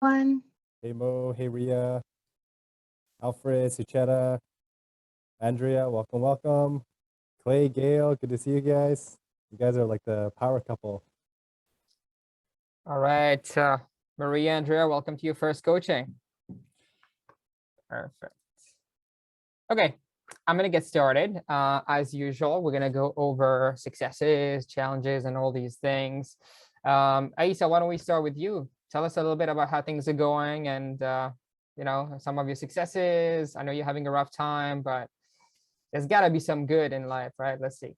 everyone. Hey Mo, hey Ria, Alfred, Sucheta, Andrea, welcome, welcome. Clay, Gail, good to see you guys. You guys are like the power couple. All right, Maria, Andrea, welcome to your first coaching. Perfect. Okay, I'm gonna get started. As usual, we're gonna go over successes, challenges, and all these things. AISSA, why don't we start with you? Tell us a little bit about how things are going and you know, some of your successes. I know you're having a rough time, but there's gotta be some good in life, right? Let's see.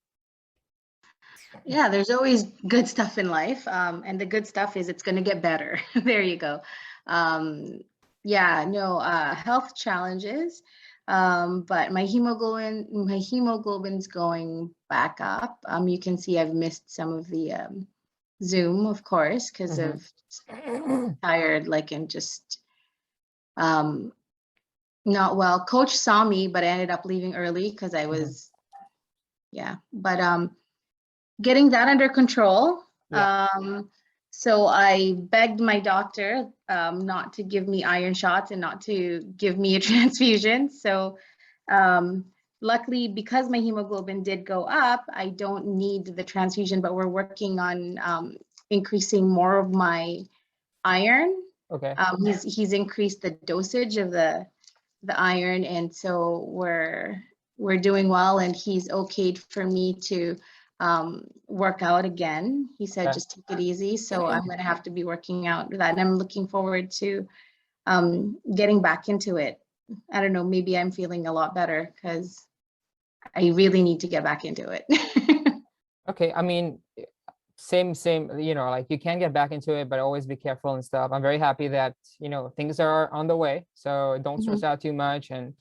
Yeah, there's always good stuff in life. And the good stuff is it's going to get better. There you go. Yeah, no, health challenges. But my hemoglobin's going back up. You can see I've missed some of the Zoom, of course, because of tired, like, and just not well. Coach saw me, but I ended up leaving early because I was, yeah, but getting that under control. Yeah. So I begged my doctor not to give me iron shots and not to give me a transfusion. So luckily, because my hemoglobin did go up, I don't need the transfusion, but we're working on increasing more of my iron. Okay. He's increased the dosage of the iron, and so we're doing well, and he's okayed for me to work out again. He said, Okay. just take it easy. So I'm going to have to be working out that, and I'm looking forward to getting back into it. I don't know, maybe I'm feeling a lot better because I really need to get back into it. Okay, I mean, same, you know, like you can get back into it, but always be careful and stuff. I'm very happy that, you know, things are on the way, so don't stress out too much. And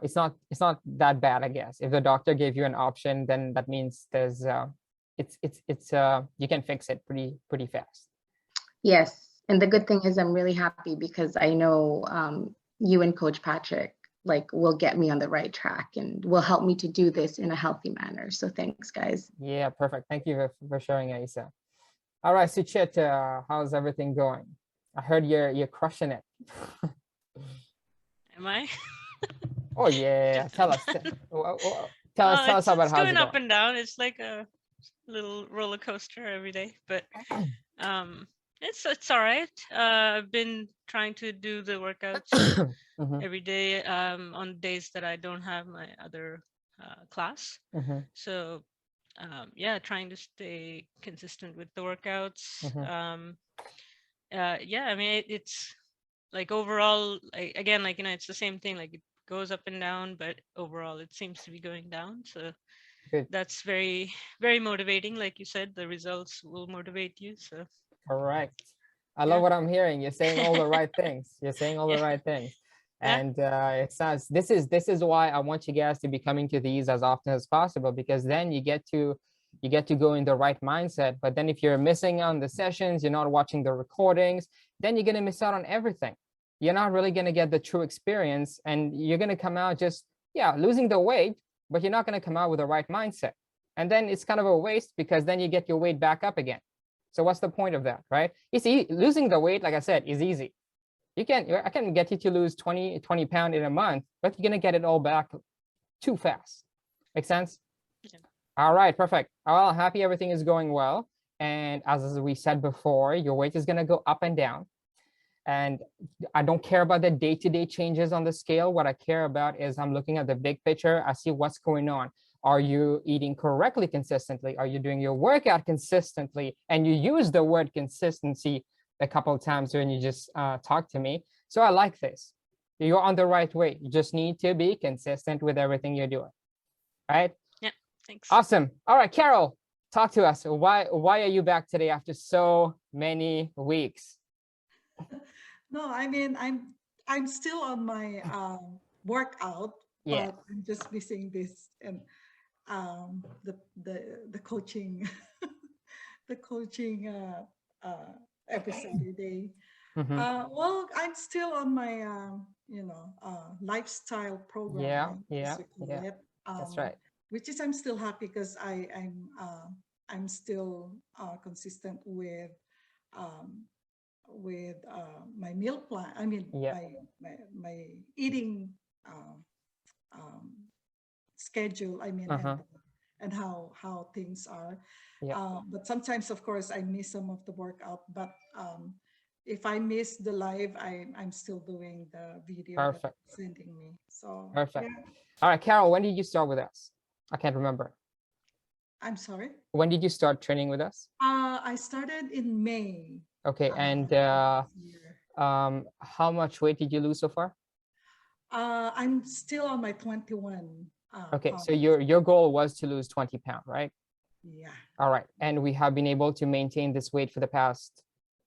it's not that bad, I guess. If the doctor gave you an option, then that means there's you can fix it pretty fast. Yes, and the good thing is I'm really happy because I know you and Coach Patrick like will get me on the right track and will help me to do this in a healthy manner. So thanks, guys. Yeah, perfect. Thank you for sharing, AISSA. All right, Sucheta, how's everything going? I heard you're crushing it. Am I? Oh yeah, tell us. Tell us about it's how's going it up going. and down. It's like a little roller coaster every day, but it's all right. I've been trying to do the workouts every day on days that I don't have my other class. So yeah, trying to stay consistent with the workouts. Yeah, I mean it's like overall, again, like, you know, it's the same thing, like it goes up and down, but overall it seems to be going down. So good. That's very, very motivating. Like you said, the results will motivate you. So correct. I love what I'm hearing. You're saying all the right things. You're saying all the Yeah. right things. And it sounds, this is why I want you guys to be coming to these as often as possible, because then you get to go in the right mindset. But then if you're missing on the sessions, you're not watching the recordings, then you're going to miss out on everything. You're not really going to get the true experience, and you're going to come out just, yeah, losing the weight, but you're not going to come out with the right mindset. And then it's kind of a waste, because then you get your weight back up again. So what's the point of that, right? You see, losing the weight, like I said, is easy. I can get you to lose 20 pounds in a month, but you're going to get it all back too fast. Make sense? Yeah. All right, perfect. Well, happy everything is going well. And as we said before, your weight is going to go up and down. And I don't care about the day-to-day changes on the scale. What I care about is I'm looking at the big picture. I see what's going on. Are you eating correctly consistently? Are you doing your workout consistently? And you use the word consistency a couple of times when you just talked to me. So I like this. You're on the right way. You just need to be consistent with everything you're doing. Right? Yeah, thanks. Awesome. All right, Carol, talk to us. Why are you back today after so many weeks? No, I mean, I'm still on my workout, but I'm just missing this and the coaching the coaching every Saturday. Well, I'm still on my lifestyle program. Yeah. That's right. Which is I'm still happy because I'm still consistent with my meal plan. I mean, my eating schedule. I mean, and how things are. But sometimes, of course, I miss some of the workout. But if I miss the live, I'm still doing the video that you're sending me. So perfect. Yeah. All right, Carol, when did you start with us? I can't remember. I'm sorry. When did you start training with us? I started in May. Okay, and how much weight did you lose so far? I'm still on my 21. Okay, so your goal was to lose 20 pounds, right? Yeah. All right, and we have been able to maintain this weight for the past,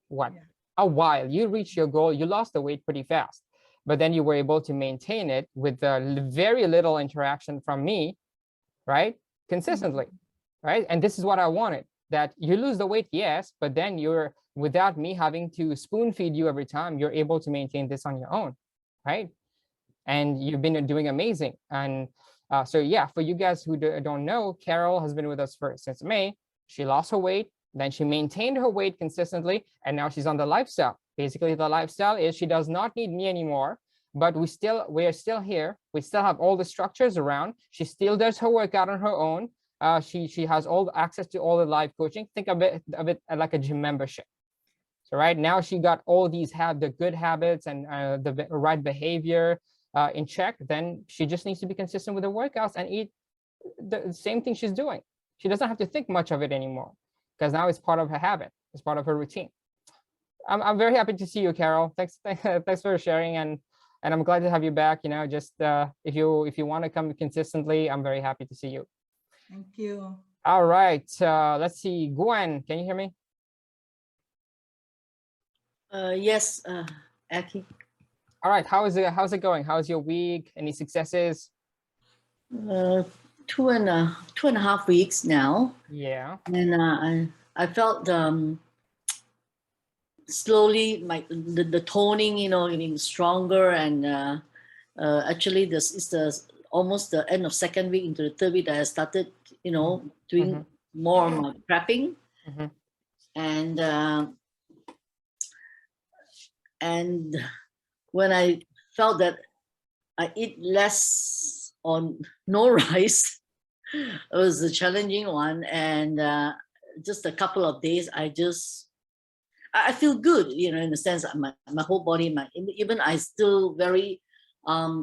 what? Yeah. A while. You reached your goal, you lost the weight pretty fast, but then you were able to maintain it with very little interaction from me, right? Consistently, right? And this is what I wanted, that you lose the weight, yes, but then you're, without me having to spoon feed you every time, you're able to maintain this on your own, right? And you've been doing amazing. And so yeah, for you guys who don't know, Carol has been with us since May. She lost her weight, then she maintained her weight consistently, and now she's on the lifestyle. Basically, the lifestyle is she does not need me anymore, but we are still here. We still have all the structures around. She still does her workout on her own. She has all the access to all the live coaching. Think of it like a gym membership. So right now she got all these the good habits and the right behavior in check. Then she just needs to be consistent with the workouts and eat the same thing she's doing. She doesn't have to think much of it anymore because now it's part of her habit. It's part of her routine. I'm very happy to see you, Carol. Thanks for sharing, and I'm glad to have you back. You know, just if you want to come consistently, I'm very happy to see you. Thank you. All right, let's see. Gwen, can you hear me? Yes, Aki. All right, how's it going? How's your week? Any successes? 2.5 weeks now. Yeah. And I felt slowly the toning, you know, getting stronger, and actually this is almost the end of second week into the third week that I started, you know, doing more of my prepping, and when I felt that I eat less on no rice, it was a challenging one, and just a couple of days I feel good, you know, in the sense that my whole body, even I still very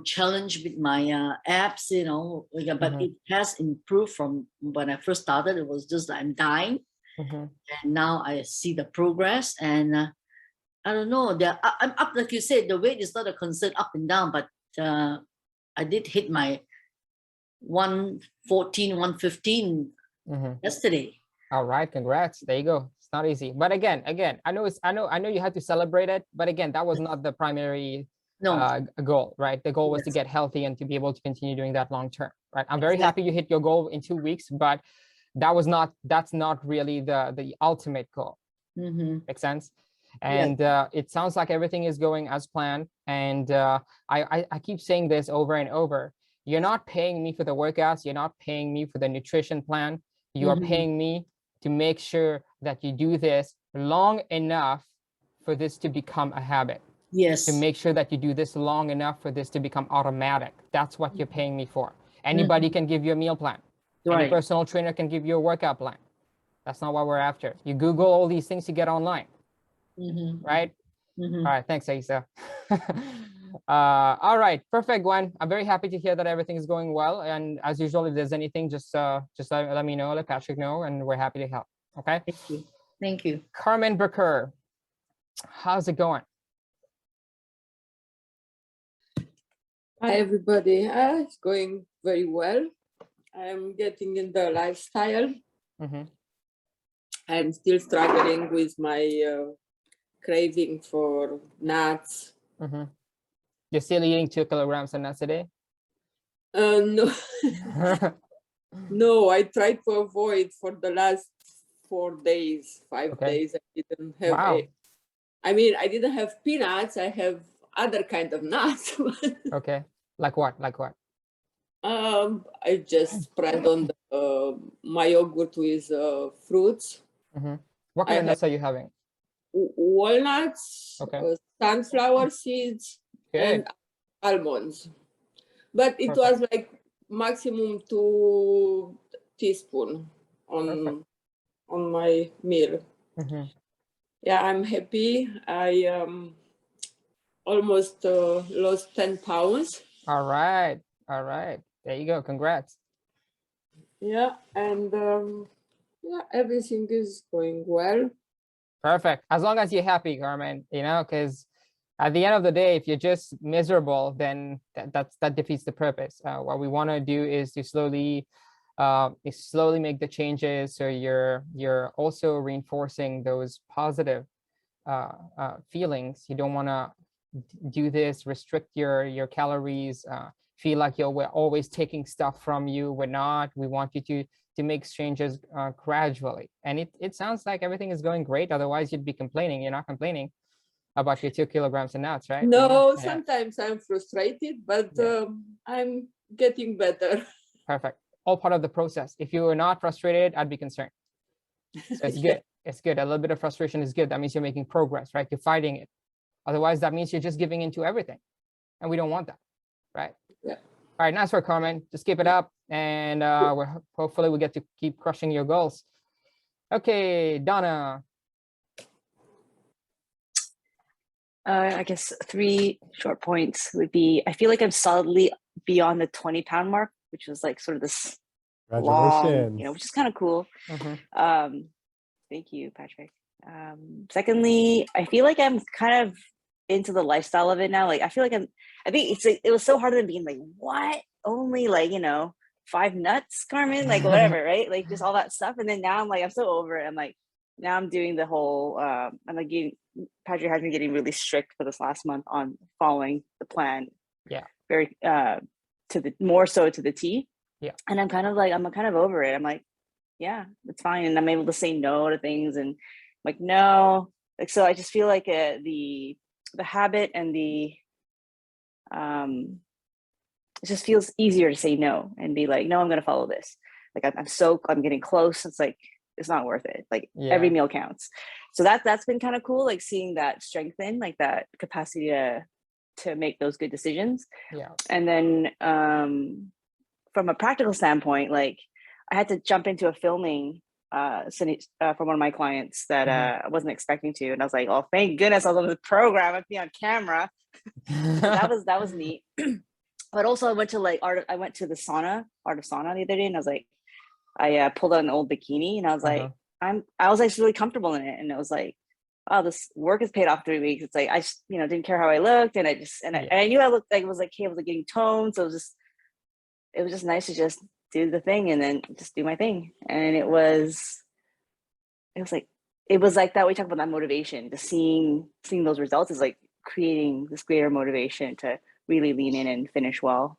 challenged with my abs, you know, but it has improved from when I first started. It was just like I'm dying, and now I see the progress, and I don't know, I'm up, like you said, the weight is not a concern up and down, but I did hit my 114, 115 yesterday. All right, congrats. There you go. It's not easy, but again, I know you had to celebrate it, but again, that was not the primary goal, right? The goal was to get healthy and to be able to continue doing that long term, right? I'm very happy you hit your goal in 2 weeks, but that's not really the ultimate goal. Makes sense? And it sounds like everything is going as planned. And I keep saying this over and over. You're not paying me for the workouts. You're not paying me for the nutrition plan. You are paying me to make sure that you do this long enough for this to become a habit. Yes. To make sure that you do this long enough for this to become automatic. That's what you're paying me for. Anybody can give you a meal plan. Any personal trainer can give you a workout plan. That's not what we're after. You Google all these things you get online. Right? All right, thanks, AISSA. All right, perfect, Gwen. I'm very happy to hear that everything is going well. And as usual, if there's anything, just let me know, let Patrick know, and we're happy to help. Okay? Thank you. Thank you. Carmen Burker, how's it going? Hi, everybody. It's going very well. I'm getting in the lifestyle. I'm still struggling with my craving for nuts. You're still eating 2 kilograms of nuts a day? No. No, I tried to avoid for the last 4 days, 5 days. I didn't have I mean, I didn't have peanuts. I have other kind of nuts. Okay. Like what? I just spread on my yogurt with fruits. What kind of nuts are you having? walnuts, sunflower seeds, and almonds. But it was like maximum 2 teaspoons on my meal. Yeah, I'm happy. I almost lost 10 pounds. All right. There you go. Congrats. Yeah, and yeah, everything is going well. Perfect. As long as you're happy, Carmen, you know, because at the end of the day, if you're just miserable, then that defeats the purpose. What we want to do is to slowly make the changes, so you're also reinforcing those positive feelings. You don't want to do this, restrict your calories, feel like we're always taking stuff from you. We're not. We want you to make changes gradually. And it sounds like everything is going great. Otherwise, you'd be complaining. You're not complaining about your 2 kilograms of nuts, right? No, sometimes I'm frustrated, but I'm getting better. Perfect. All part of the process. If you were not frustrated, I'd be concerned. So it's good. It's good. A little bit of frustration is good. That means you're making progress, right? You're fighting it. Otherwise, that means you're just giving into everything. And we don't want that, right? Yeah. All right, nice work, Carmen. Just keep it up. And hopefully we get to keep crushing your goals. Okay, Donna. I guess 3 short points would be, I feel like I'm solidly beyond the 20-pound mark, which was like sort of this long, you know, which is kind of cool. Thank you, Patrick. Secondly, I feel like I'm kind of into the lifestyle of it now. Like, I feel like I think it was so hard than being like, what? Only like, you know, 5 nuts, Carmen, like whatever, right? Like just all that stuff. And then now I'm like, I'm so over it. I'm like, now I'm doing the whole, I'm like Patrick has been getting really strict for this last month on following the plan. Yeah. Very, more so to the T. Yeah. And I'm kind of over it. I'm like, yeah, it's fine. And I'm able to say no to things and like, no, like, so I just feel like the habit and it just feels easier to say no and be like, no, I'm going to follow this. Like I'm getting close. It's like, it's not worth it. Like every meal counts. So that's been kind of cool. Like seeing that strengthen, like that capacity to make those good decisions. Yeah. And then from a practical standpoint, like I had to jump into a filming for one of my clients that I wasn't expecting to. And I was like, oh, thank goodness I was on the program. I'd be on camera. So that was neat. But also I went to the art of sauna the other day, and I was like, I pulled out an old bikini and I was like, I was like really comfortable in it. And it was like, oh, this work has paid off 3 weeks. It's like, I just, you know, didn't care how I looked. And I knew I looked like, it was like, hey, I was like getting toned. So it was just nice to just do the thing and then just do my thing. And it was like that. We talk about that motivation, just seeing those results is like creating this greater motivation to really lean in and finish well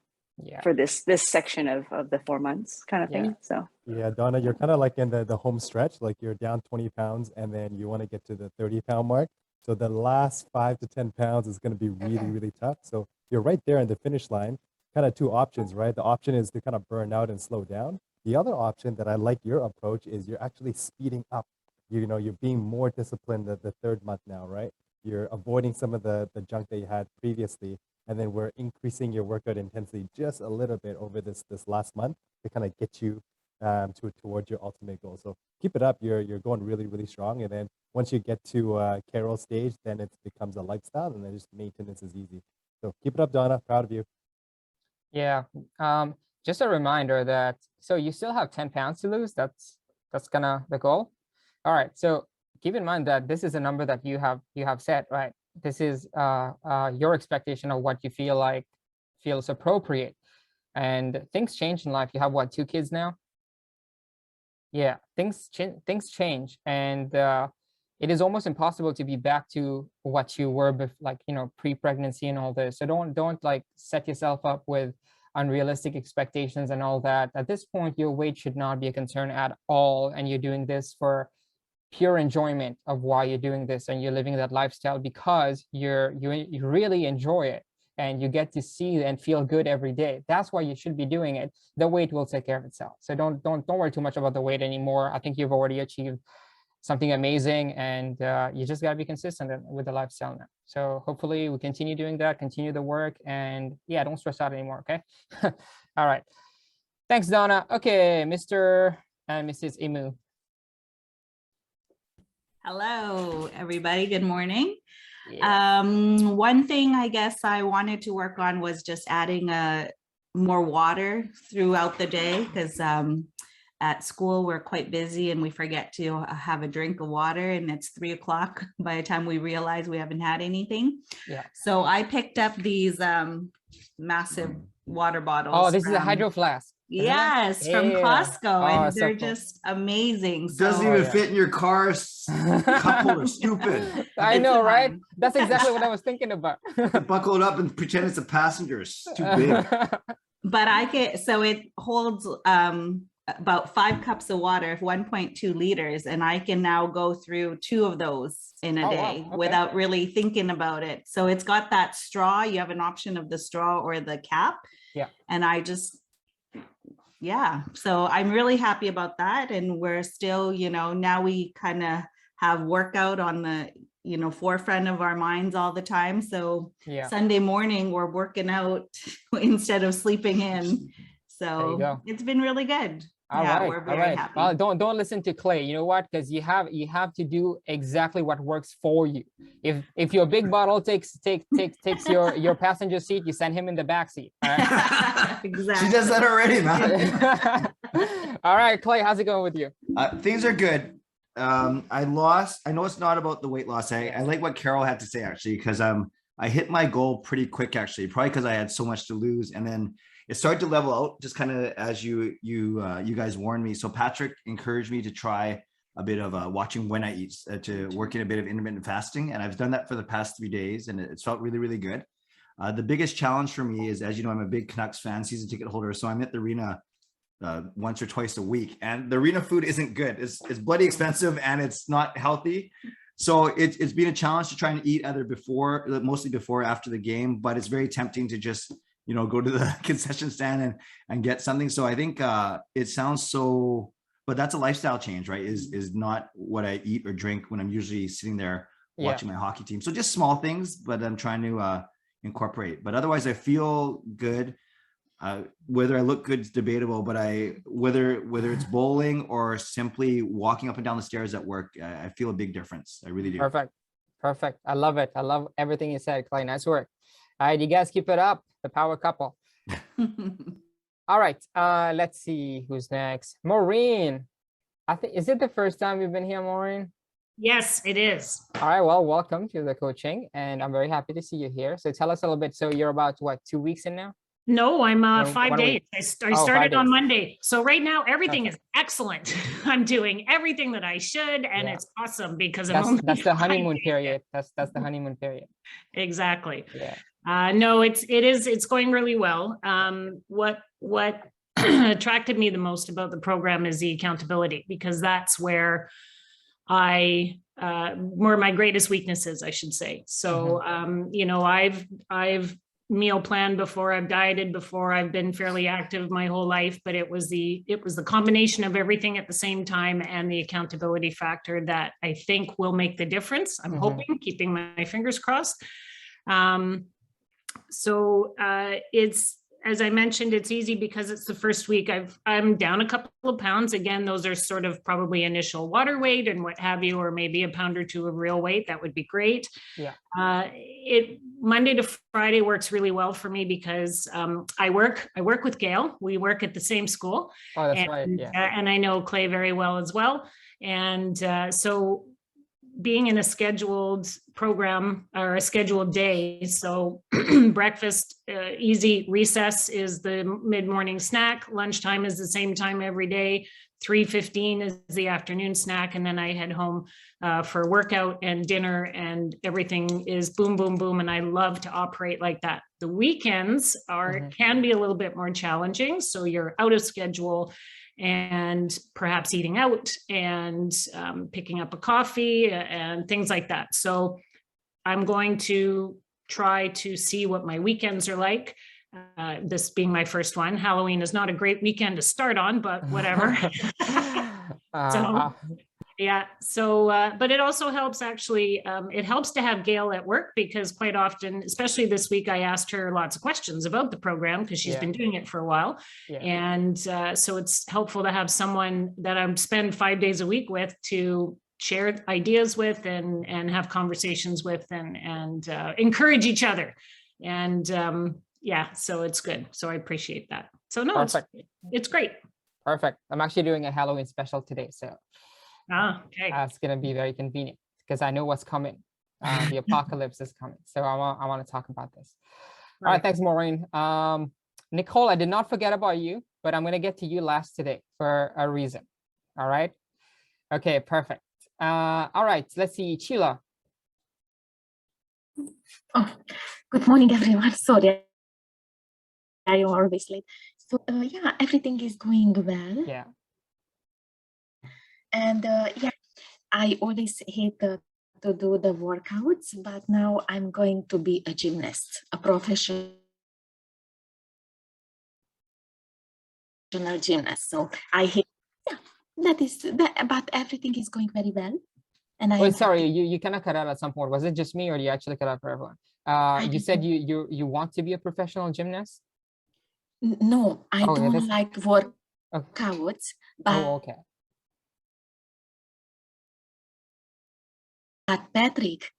for this section of the 4 months kind of thing. So yeah, Donna, you're kind of like in the home stretch, like you're down 20 pounds and then you want to get to the 30-pound mark. So the last 5 to 10 pounds is going to be really, really tough. So you're right there in the finish line. Kind of 2 options, right? The option is to kind of burn out and slow down. The other option that I like your approach is you're actually speeding up. You know, you're being more disciplined the 3rd month now, right? You're avoiding some of the junk that you had previously. And then we're increasing your workout intensity just a little bit over this last month to kind of get you towards your ultimate goal. So keep it up. You're going really, really strong. And then once you get to Carol's stage, then it becomes a lifestyle, and then just maintenance is easy. So keep it up, Donna. Proud of you. Yeah. Just a reminder that, so you still have 10 pounds to lose. That's kind of the goal. All right. So keep in mind that this is a number that you have set, right? This is your expectation of what you feel like feels appropriate. And things change in life. You have what, 2 kids now? Yeah, things change, and it is almost impossible to be back to what you were like, you know, pre-pregnancy and all this. So don't like set yourself up with unrealistic expectations and all that. At this point, your weight should not be a concern at all, and you're doing this for pure enjoyment of why you're doing this, and you're living that lifestyle because you really enjoy it and you get to see and feel good every day. That's why you should be doing it. The weight will take care of itself. So don't worry too much about the weight anymore. I think you've already achieved something amazing, and you just gotta be consistent with the lifestyle now. So hopefully we continue doing that, continue the work, and yeah, don't stress out anymore, okay? All right. Thanks, Donna. Okay, Mr. and Mrs. Imu. Hello, everybody. Good morning. Yeah. One thing I guess I wanted to work on was just adding more water throughout the day, because at school we're quite busy and we forget to have a drink of water, and it's 3 o'clock by the time we realize we haven't had anything. Yeah. So I picked up these massive water bottles. Oh, this is a HYDROFLASK. Yes, from Costco, and they're just amazing. Doesn't even fit in your car. Couple are stupid. I know, right? That's exactly what I was thinking about. Buckle it up and pretend it's a passenger. It's too big. But so it holds about 5 cups of water, 1.2 liters, and I can now go through 2 of those in a day without really thinking about it. So it's got that straw. You have an option of the straw or the cap. Yeah. And I just, yeah, so I'm really happy about that. And we're still, you know, now we kind of have workout on the, you know, forefront of our minds all the time. So yeah. Sunday morning we're working out instead of sleeping in. So it's been really good. All right, we're very happy. Well, don't listen to Clay. You know what? Because you have to do exactly what works for you. If your big bottle takes your passenger seat, you send him in the back seat. All right? Exactly. She does that already, man. All right, Clay, how's it going with you? Things are good. I know it's not about the weight loss. I like what Carol had to say, actually, because I hit my goal pretty quick, actually, probably because I had so much to lose, and then it started to level out, just kind of as you guys warned me. So Patrick encouraged me to try a bit of watching when I eat, to work in a bit of intermittent fasting, and I've done that for the past 3 days, and it's felt really, really good. The biggest challenge for me is, as you know, I'm a big Canucks fan, season ticket holder, so I'm at the arena once or twice a week, and the arena food isn't good. It's bloody expensive and it's not healthy. So it's been a challenge to try and eat either mostly before or after the game, but it's very tempting to just, you know, go to the concession stand and get something. So I think it sounds so, but that's a lifestyle change, right? Is not what I eat or drink when I'm usually sitting there watching my hockey team. So just small things, but I'm trying to incorporate. But otherwise, I feel good. Whether I look good is debatable, but whether it's bowling or simply walking up and down the stairs at work, I feel a big difference. I really do. Perfect. I love it. I love everything you said, Clay. Nice work. All right, you guys keep it up. The power couple. All right, let's see who's next. Maureen. I think, is it the first time you've been here, Maureen? Yes, it is. All right, well, welcome to the coaching, and I'm very happy to see you here. So tell us a little bit. So you're about, what, 2 weeks in now? No, I'm 5 days. I started on Monday. So right now, everything is excellent. I'm doing everything that I should, and it's awesome because that's the honeymoon period. That's the honeymoon period. Exactly. Yeah. No, it's going really well. What attracted me the most about the program is the accountability, because that's where where my greatest weaknesses, I should say. So, you know, I've meal planned before, I've dieted before, I've been fairly active my whole life, but it was the combination of everything at the same time and the accountability factor that I think will make the difference. I'm hoping, keeping my fingers crossed. So it's, as I mentioned, it's easy because it's the first week. I'm down a couple of pounds. Again, those are sort of probably initial water weight and what have you, or maybe a pound or 2 of real weight. That would be great. Yeah. Monday to Friday works really well for me because I work with Gail. We work at the same school. Oh, that's right. Yeah. And I know Clay very well as well. And so being in a scheduled program or a scheduled day, so breakfast, easy, recess is the mid-morning snack, lunchtime is the same time every day, 3:15 is the afternoon snack, and then I head home for workout and dinner, and everything is boom, boom, boom, and I love to operate like that. The weekends can be a little bit more challenging, so you're out of schedule, and perhaps eating out and picking up a coffee and things like that. So I'm going to try to see what my weekends are like. This being my first one. Halloween is not a great weekend to start on, but whatever. So Yeah. So, but it also helps actually, it helps to have Gail at work, because quite often, especially this week, I asked her lots of questions about the program because she's been doing it for a while. And so it's helpful to have someone that I spend 5 days a week with to share ideas with and have conversations with and encourage each other. And yeah, so it's good. So I appreciate that. So no, it's great. Perfect. I'm actually doing a Halloween special today, so okay. It's gonna be very convenient because I know what's coming. The apocalypse is coming, so I want to talk about this. All right, thanks, Maureen. Nicole, I did not forget about you, but I'm gonna get to you last today for a reason. All right. Okay, perfect. All right, let's see, Sheila. Oh, good morning, everyone. Sorry, I am always late. So yeah, everything is going well. Yeah. And yeah, I always hate to do the workouts, but now I'm going to be a gymnast, a professional gymnast. So I hate, yeah, that is that, but everything is going very well. And Wait, sorry, you kind of cut out at some point. Was it just me, or do you actually cut out for everyone? You said you want to be a professional gymnast? No, I don't like workouts. But okay. But Patrick,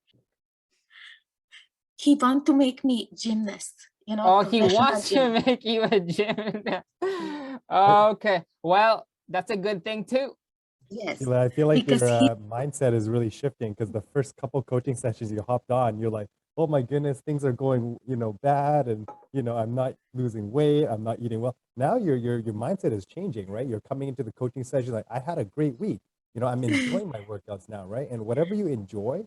he wants to make me gymnast. You know. Oh, he wants to make you a gymnast. Okay, well, that's a good thing too. Yes. I feel like your mindset is really shifting, because the first couple coaching sessions you hopped on, you're like, oh my goodness, things are going, bad, and I'm not losing weight, I'm not eating well. Now your mindset is changing, right? You're coming into the coaching session like, I had a great week. I'm enjoying my workouts now, right? And whatever you enjoy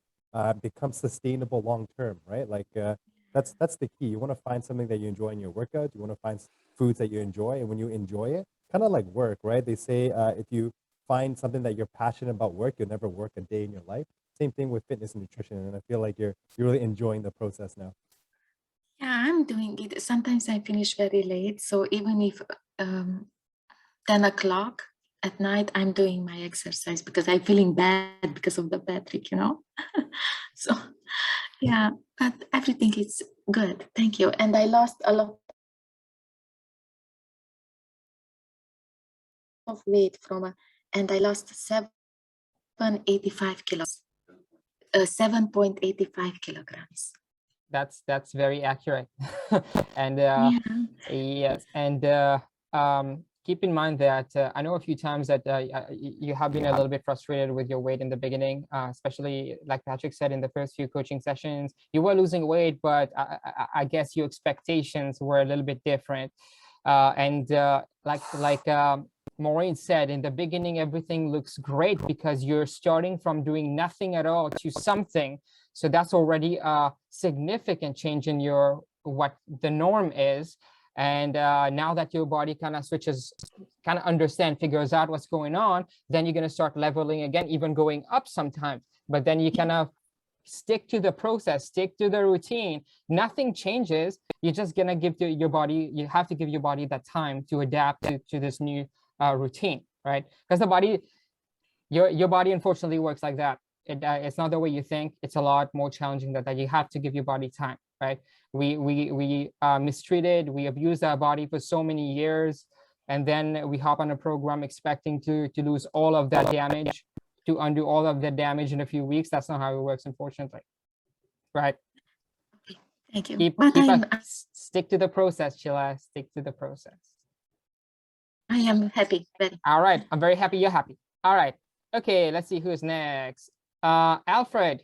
becomes sustainable long term, right? Like that's the key. You want to find something that you enjoy in your workouts. You want to find foods that you enjoy, and when you enjoy it, kind of like work, right? They say if you find something that you're passionate about work, you'll never work a day in your life. Same thing with fitness and nutrition, and I feel like you're really enjoying the process now. Yeah, I'm doing it. Sometimes I finish very late, so even if 10 o'clock at night, I'm doing my exercise because I'm feeling bad because of the Patrick, So yeah, but everything is good. Thank you. And I lost a lot of weight and I lost 7.85 kilos, 7.85 kilograms. That's very accurate. And yes, and keep in mind that I know a few times that you have been a little bit frustrated with your weight in the beginning, especially like Patrick said, in the first few coaching sessions, you were losing weight, but I guess your expectations were a little bit different. And like Maureen said, in the beginning, everything looks great because you're starting from doing nothing at all to something. So that's already a significant change in what the norm is. And now that your body kind of switches, figures out what's going on, then you're going to start leveling again, even going up sometimes. But then you kind of stick to the process, stick to the routine. Nothing changes. You're just going to give your body, you have to give your body that time to adapt to this new routine, right? Because the body, your body unfortunately works like that. It's not the way you think. It's a lot more challenging than that. You have to give your body time, right? We mistreated, we abused our body for so many years, and then we hop on a program expecting to lose all of that damage, to undo all of the damage in a few weeks. That's not how it works, unfortunately, right? Thank you. Stick to the process, Sheila. Stick to the process. I am happy. All right, I'm very happy you're happy. All right, okay, let's see who's next. Alfred.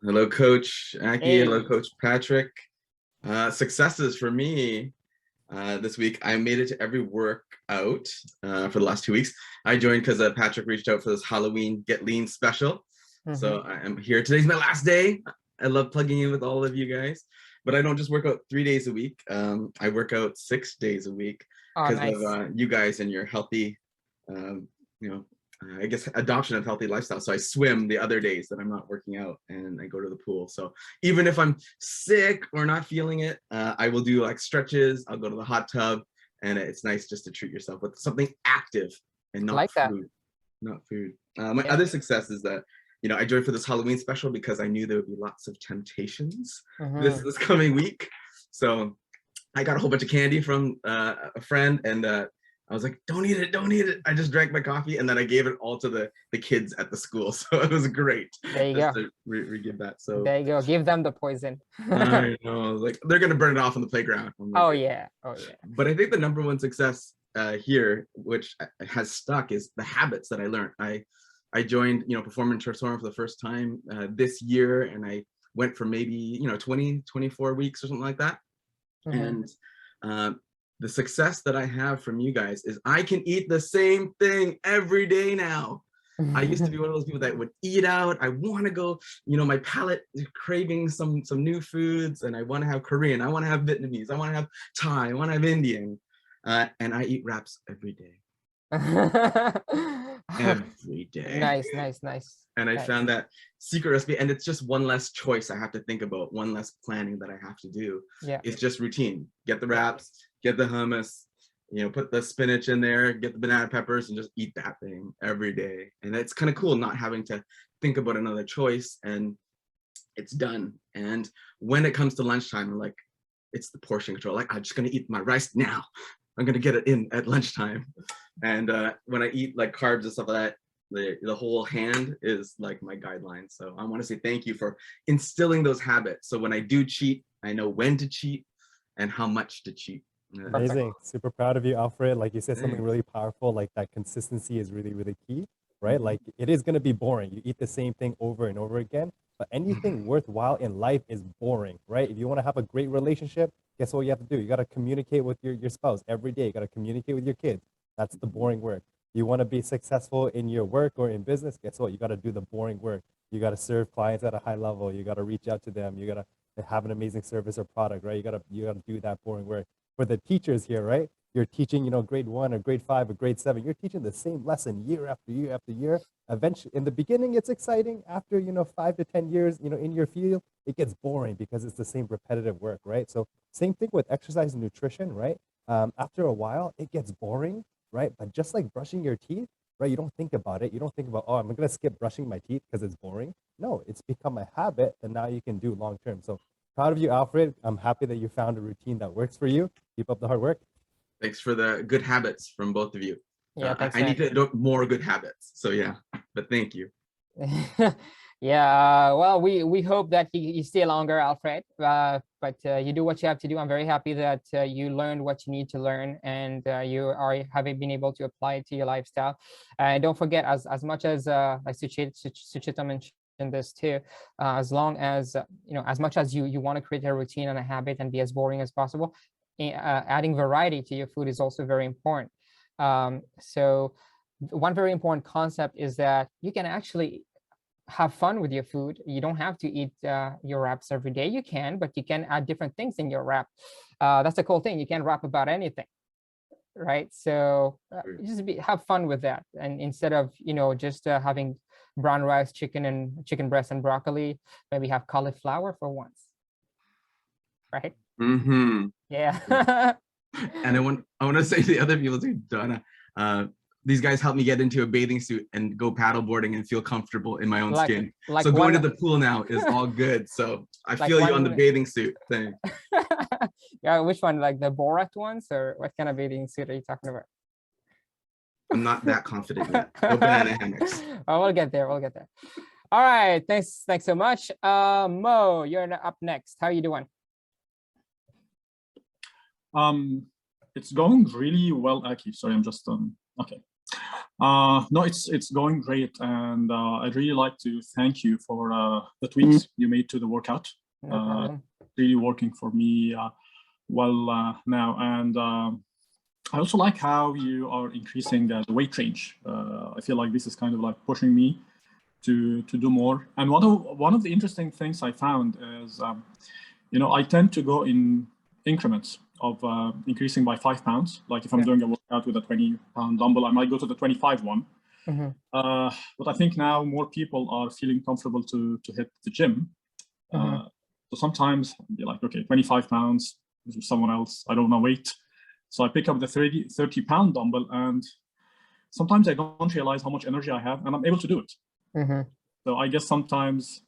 Hello, Coach Aki. Hey. Hello, Coach Patrick. Successes for me this week. I made it to every workout for the last 2 weeks. I joined because Patrick reached out for this Halloween Get Lean special. So I am here. Today's my last day. I love plugging in with all of you guys. But I don't just work out 3 days a week. I work out 6 days a week because of you guys and your healthy, I guess, adoption of healthy lifestyle. So I swim the other days that I'm not working out, and I go to the pool. So even if I'm sick or not feeling it, I will do like stretches. I'll go to the hot tub, and it's nice just to treat yourself with something active and not like that. food. Not food. My other success is that, you know, I joined for this Halloween special because I knew there would be lots of temptations this coming week. So I got a whole bunch of candy from a friend, and I was like, don't eat it, don't eat it. I just drank my coffee, and then I gave it all to the kids at the school. So it was great. There you just go. To give that. So there you go. Give them the poison. I know, like they're gonna burn it off on the playground. Like, oh yeah. But I think the number one success here, which has stuck, is the habits that I learned. I joined, you know, Performance Transform for the first time this year, and I went for maybe, you know, 24 weeks or something like that. And the success that I have from you guys is I can eat the same thing every day now. I used to be one of those people that would eat out. I want to go, you know, my palate is craving some new foods, and I want to have Korean, I want to have Vietnamese, I want to have Thai, I want to have Indian, and I eat wraps every day. Every day. Nice. And I found that secret recipe, and it's just one less choice I have to think about, one less planning that I have to do. Yeah, it's just routine. Get the wraps, get the hummus, you know, put the spinach in there, get the banana peppers, and just eat that thing every day. And it's kind of cool not having to think about another choice, and it's done. And when it comes to lunchtime, I'm like, it's the portion control. Like, I'm just gonna eat my rice now. I'm gonna get it in at lunchtime. And when I eat like carbs and stuff like that, the whole hand is like my guideline. So I want to say thank you for instilling those habits. So when I do cheat, I know when to cheat and how much to cheat. Amazing. Super proud of you, Alfred. Like you said, something really powerful, like that consistency is really, really key, right? Like it is going to be boring. You eat the same thing over and over again, but anything worthwhile in life is boring, right? If you want to have a great relationship, guess what you have to do? You got to communicate with your spouse every day. You got to communicate with your kids. That's the boring work. You want to be successful in your work or in business, guess what? You got to do the boring work. You got to serve clients at a high level. You got to reach out to them. You got to have an amazing service or product, right? You got to do that boring work. For the teachers here, right? You're teaching, you know, grade 1 or grade 5 or grade 7. You're teaching the same lesson year after year after year. Eventually, in the beginning, it's exciting. After, you know, 5 to 10 years, you know, in your field, it gets boring because it's the same repetitive work, right? So same thing with exercise and nutrition, right? After a while, it gets boring, right? But just like brushing your teeth, right? You don't think about it. You don't think about, oh, I'm going to skip brushing my teeth because it's boring. No, it's become a habit that now you can do long term. So proud of you, Alfred. I'm happy that you found a routine that works for you. Keep up the hard work. Thanks for the good habits from both of you. Yeah, I need to adopt more good habits. So yeah, but thank you. Yeah, well, we hope that you stay longer, Alfred, but you do what you have to do. I'm very happy that you learned what you need to learn, and you having been able to apply it to your lifestyle. And don't forget, as much as like Suchita mentioned this too, as long as you know, as much as you want to create a routine and a habit and be as boring as possible, adding variety to your food is also very important. So one very important concept is that you can actually have fun with your food. You don't have to eat your wraps every day. You can, but you can add different things in your wrap. That's the cool thing. You can rap about anything, right? So just have fun with that. And instead of, you know, just having brown rice, chicken breast and broccoli, maybe have cauliflower for once, right? Yeah. And I want to say to the other people too, Donna, these guys helped me get into a bathing suit and go paddle boarding and feel comfortable in my own skin. So going to the pool now is all good. So I feel you on the bathing suit thing. Yeah, which one? Like the BORAT ones, or what kind of bathing suit are you talking about? I'm not that confident yet. No banana hammocks. Oh, we'll get there. We'll get there. All right. Thanks so much. Mo, you're up next. How are you doing? It's going really well, Aki. Sorry, I'm just okay. No, it's going great, and I'd really like to thank you for the tweaks you made to the workout. Really working for me well now, and I also like how you are increasing the weight range. I feel like this is kind of like pushing me to do more. And one of the interesting things I found is, you know, I tend to go in increments of increasing by 5 pounds. Like if I'm doing a workout with a 20-pound dumbbell, I might go to the 25 one. But I think now more people are feeling comfortable to hit the gym. So sometimes you're like, okay, 25 pounds with someone else, I don't want to wait. So I pick up the 30-pound dumbbell, and sometimes I don't realize how much energy I have, and I'm able to do it. So I guess sometimes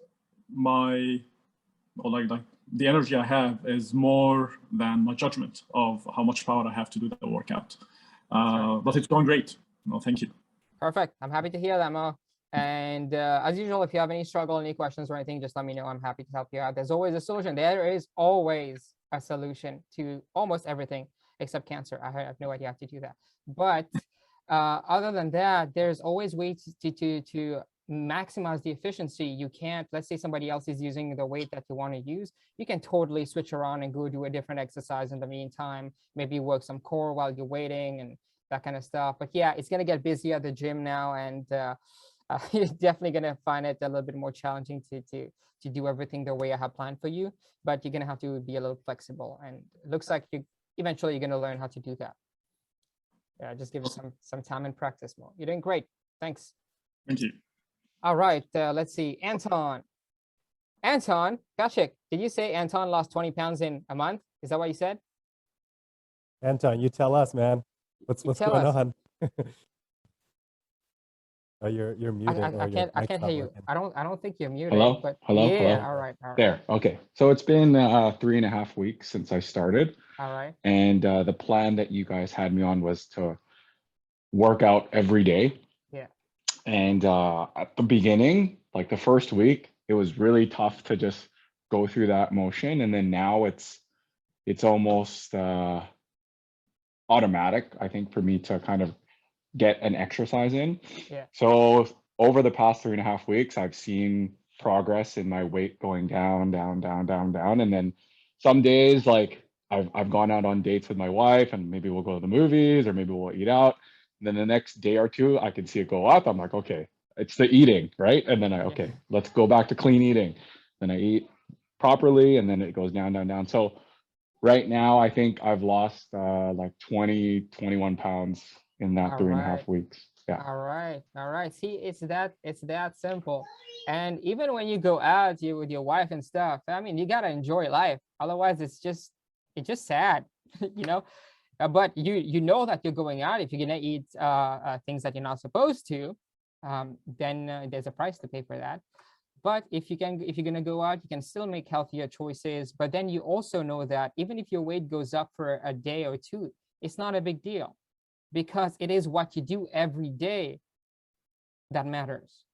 the energy I have is more than my judgment of how much power I have to do the workout. But it's going great. No, thank you. Perfect. I'm happy to hear that, Mo. And as usual, if you have any struggle, any questions or anything, just let me know. I'm happy to help you out. There's always a solution. There is always a solution to almost everything except cancer. I have no idea how to do that. But other than that, there's always ways to maximize the efficiency. You can't, let's say somebody else is using the weight that you want to use, you can totally switch around and go do a different exercise in the meantime, maybe work some core while you're waiting and that kind of stuff. But yeah, it's going to get busy at the gym now, and you're definitely going to find it a little bit more challenging to do everything the way I have planned for you, but you're going to have to be a little flexible, and it looks like eventually you're going to learn how to do that. Yeah, just give it some time and practice more. You're doing great. Thanks. Thank you. All right, let's see. Anton, Kashik, did you say Anton lost 20 pounds in a month? Is that what you said? Anton, you tell us, man. What's going on? Oh, you're muted. I can't hear you. I don't think you're muted. Hello? But Hello? yeah, Hello? all right. There, okay. So it's been 3.5 weeks since I started. All right. And the plan that you guys had me on was to work out every day. Yeah. And at the beginning, like the first week, it was really tough to just go through that motion. And then now it's almost automatic, I think, for me to kind of get an exercise in. Yeah. So over the past 3.5 weeks, I've seen progress in my weight going down. And then some days, like I've gone out on dates with my wife, and maybe we'll go to the movies or maybe we'll eat out. And then the next day or two, I can see it go up. I'm like, okay, it's the eating, right? And then okay, let's go back to clean eating. Then I eat properly, and then it goes down. So right now, I think I've lost like 21 pounds in that 3.5 weeks. Yeah. All right. See, it's that simple. And even when you go out with your wife and stuff, I mean, you gotta enjoy life. Otherwise, it's just sad, you know. But you know that you're going out. If you're gonna eat things that you're not supposed to, then there's a price to pay for that. But if you're gonna go out, you can still make healthier choices. But then you also know that even if your weight goes up for a day or two, it's not a big deal, because it is what you do every day that matters.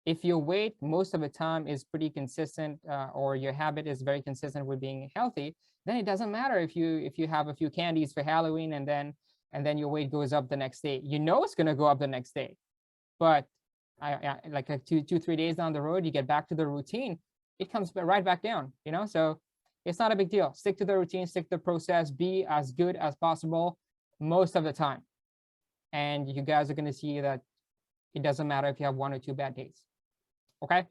If your weight most of the time is pretty consistent, or your habit is very consistent with being healthy, then it doesn't matter if you have a few candies for Halloween and then your weight goes up the next day. You know it's gonna go up the next day, but like 2-3 days down the road, you get back to the routine, it comes right back down, you know. So it's not a big deal. Stick to the routine, stick to the process, be as good as possible most of the time, and you guys are going to see that it doesn't matter if you have 1 or 2 bad days. Okay,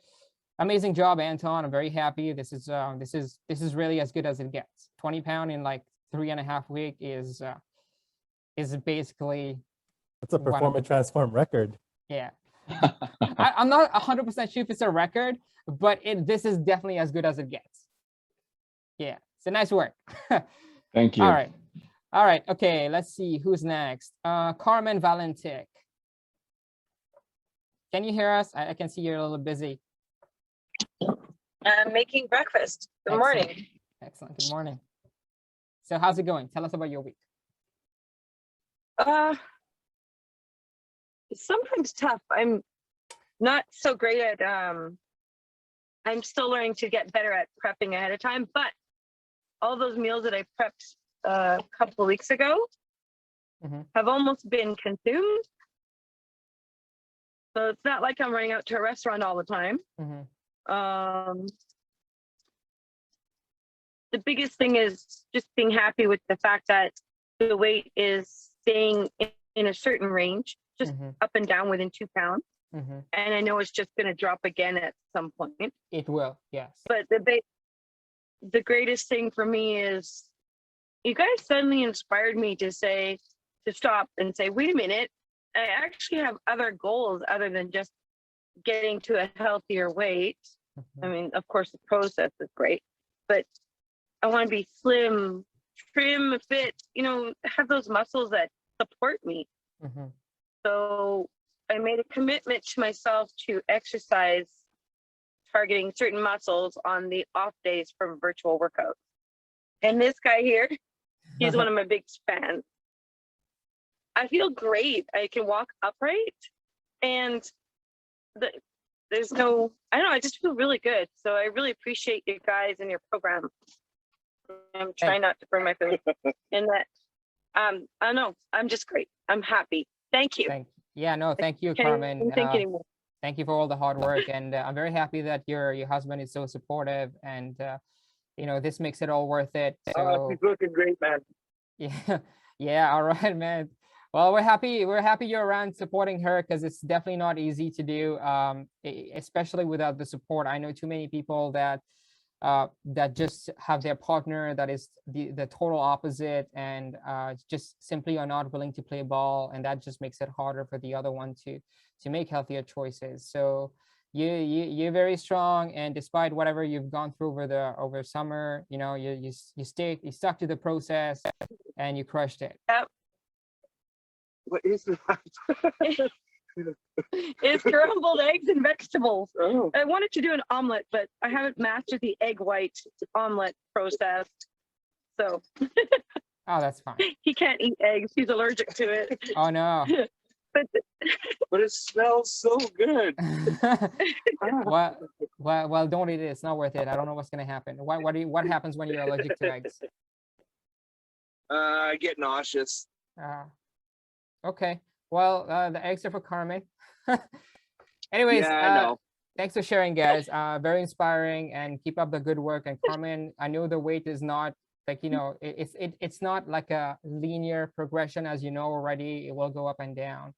amazing job, Anton. I'm very happy. This is really as good as it gets. 20 pounds in like 3.5 weeks is basically, it's a perform and transform record. Yeah. I'm not 100% sure if it's a record, but this is definitely as good as it gets. Yeah, so nice work. Thank you. All right. Okay, let's see who's next. Carmen Valentic. Can you hear us? I can see you're a little busy. I'm making breakfast. Good morning. Excellent. Good morning. So how's it going? Tell us about your week. Sometimes tough. I'm not so great at, I'm still learning to get better at prepping ahead of time, but all those meals that I prepped a couple of weeks ago have almost been consumed. So it's not like I'm running out to a restaurant all the time. The biggest thing is just being happy with the fact that the weight is staying in a certain range, just up and down within 2 pounds. And I know it's just going to drop again at some point. It will, yes. But the greatest thing for me is you guys suddenly inspired me to stop and say, wait a minute, I actually have other goals other than just getting to a healthier weight. I mean, of course, the process is great, but I want to be slim, trim, fit, you know, have those muscles that support me. So I made a commitment to myself to exercise targeting certain muscles on the off days from virtual workouts. And this guy here, he's one of my big fans. I feel great. I can walk upright, and there's no, I don't know, I just feel really good. So I really appreciate you guys and your program. I'm trying not to burn my food. And that, I don't know, I'm just great. I'm happy. Thank you. Yeah, no, thank you, Can't Carmen. even think anymore. Thank you for all the hard work, and I'm very happy that your husband is so supportive, and you know, this makes it all worth it. So he's looking great, man. yeah, yeah, all right, man. Well, we're happy you're around supporting her, because it's definitely not easy to do, especially without the support. I know too many people that that just have their partner that is the total opposite, and just simply are not willing to play ball, and that just makes it harder for the other one to make healthier choices. So you're very strong, and despite whatever you've gone through over summer, you know, you stuck to the process, and you crushed it. Yep. What is that? It's scrambled eggs and vegetables. Oh. I wanted to do an omelet, but I haven't mastered the egg white omelet process. So Oh, that's fine. he can't eat eggs. He's allergic to it. Oh no. But it smells so good. Well, don't eat it. It's not worth it. I don't know what's gonna happen. What happens when you're allergic to eggs? I get nauseous. Okay. Well, the eggs are for Carmen. Anyways, Yeah, I know. Thanks for sharing, guys. Very inspiring, and keep up the good work. And Carmen, I know the weight is not like, you know, it's not like a linear progression, as you know already. It will go up and down.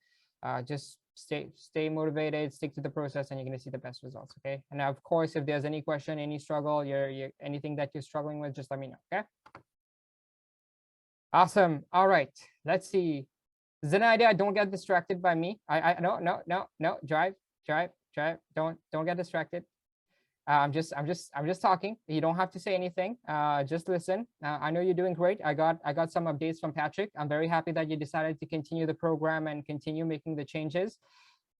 Just stay motivated, stick to the process, and you're going to see the best results. Okay. And of course, if there's any question, any struggle, anything that you're struggling with, just let me know. Okay. Awesome. All right. Let's see. Zenaida, don't get distracted by me. No. Drive. Don't get distracted. I'm just talking. You don't have to say anything. Just listen. I know you're doing great. I got some updates from Patrick. I'm very happy that you decided to continue the program and continue making the changes.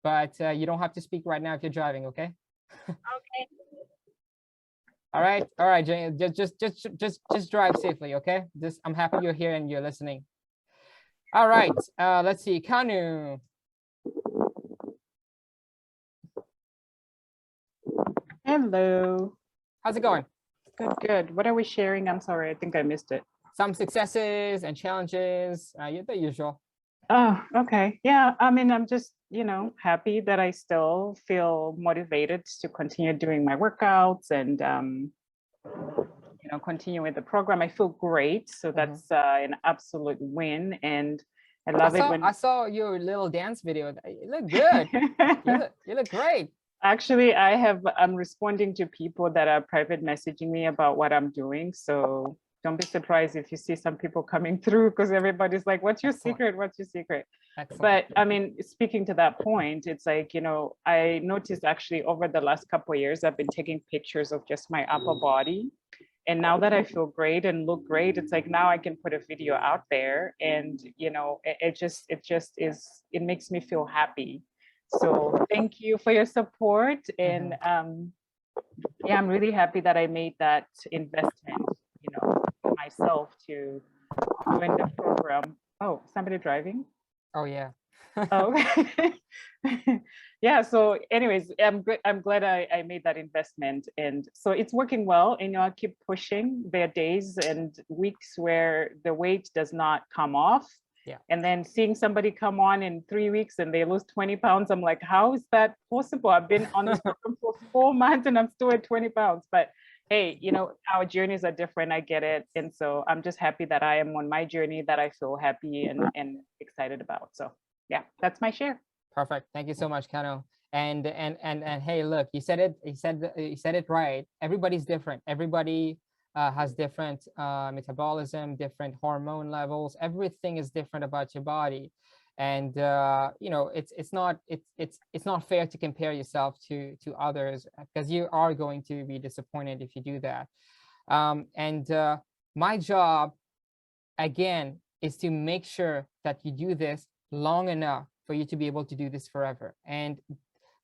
But you don't have to speak right now if you're driving. Okay. Okay. All right, Jane. Just drive safely. Okay. I'm happy you're here and you're listening. All right. Let's see. KANU. Hello. How's it going? Good. What are we sharing? I'm sorry, I think I missed it. Some successes and challenges, the usual. Oh, okay. Yeah, I mean, I'm just, happy that I still feel motivated to continue doing my workouts and, continue with the program. I feel great. So that's an absolute win. And I love it when I saw your little dance video. You look good. you look great. Actually, I'm responding to people that are private messaging me about what I'm doing. So don't be surprised if you see some people coming through, because everybody's like, what's your secret? What's your secret? Excellent. But I mean, speaking to that point, it's like, I noticed actually over the last couple of years, I've been taking pictures of just my upper body. And now that I feel great and look great, it's like now I can put a video out there, and it makes me feel happy. So thank you for your support. And yeah, I'm really happy that I made that investment, myself to join the program. Oh, somebody driving? Oh yeah. Oh, okay. Yeah. So anyways, I'm glad I made that investment. And so it's working well. And I keep pushing. There are days and weeks where the weight does not come off. Yeah. And then seeing somebody come on in 3 weeks and they lose 20 pounds, I'm like, how is that possible? I've been on this program for 4 months and I'm still at 20 pounds. But hey, our journeys are different. I get it. And so I'm just happy that I am on my journey that I feel happy and excited about. So yeah, that's my share. Perfect. Thank you so much, KANU. And hey, look, you said it right. Everybody's different. Everybody has different metabolism, different hormone levels. Everything is different about your body, and it's not fair to compare yourself to others, because you are going to be disappointed if you do that. My job, again, is to make sure that you do this long enough for you to be able to do this forever. And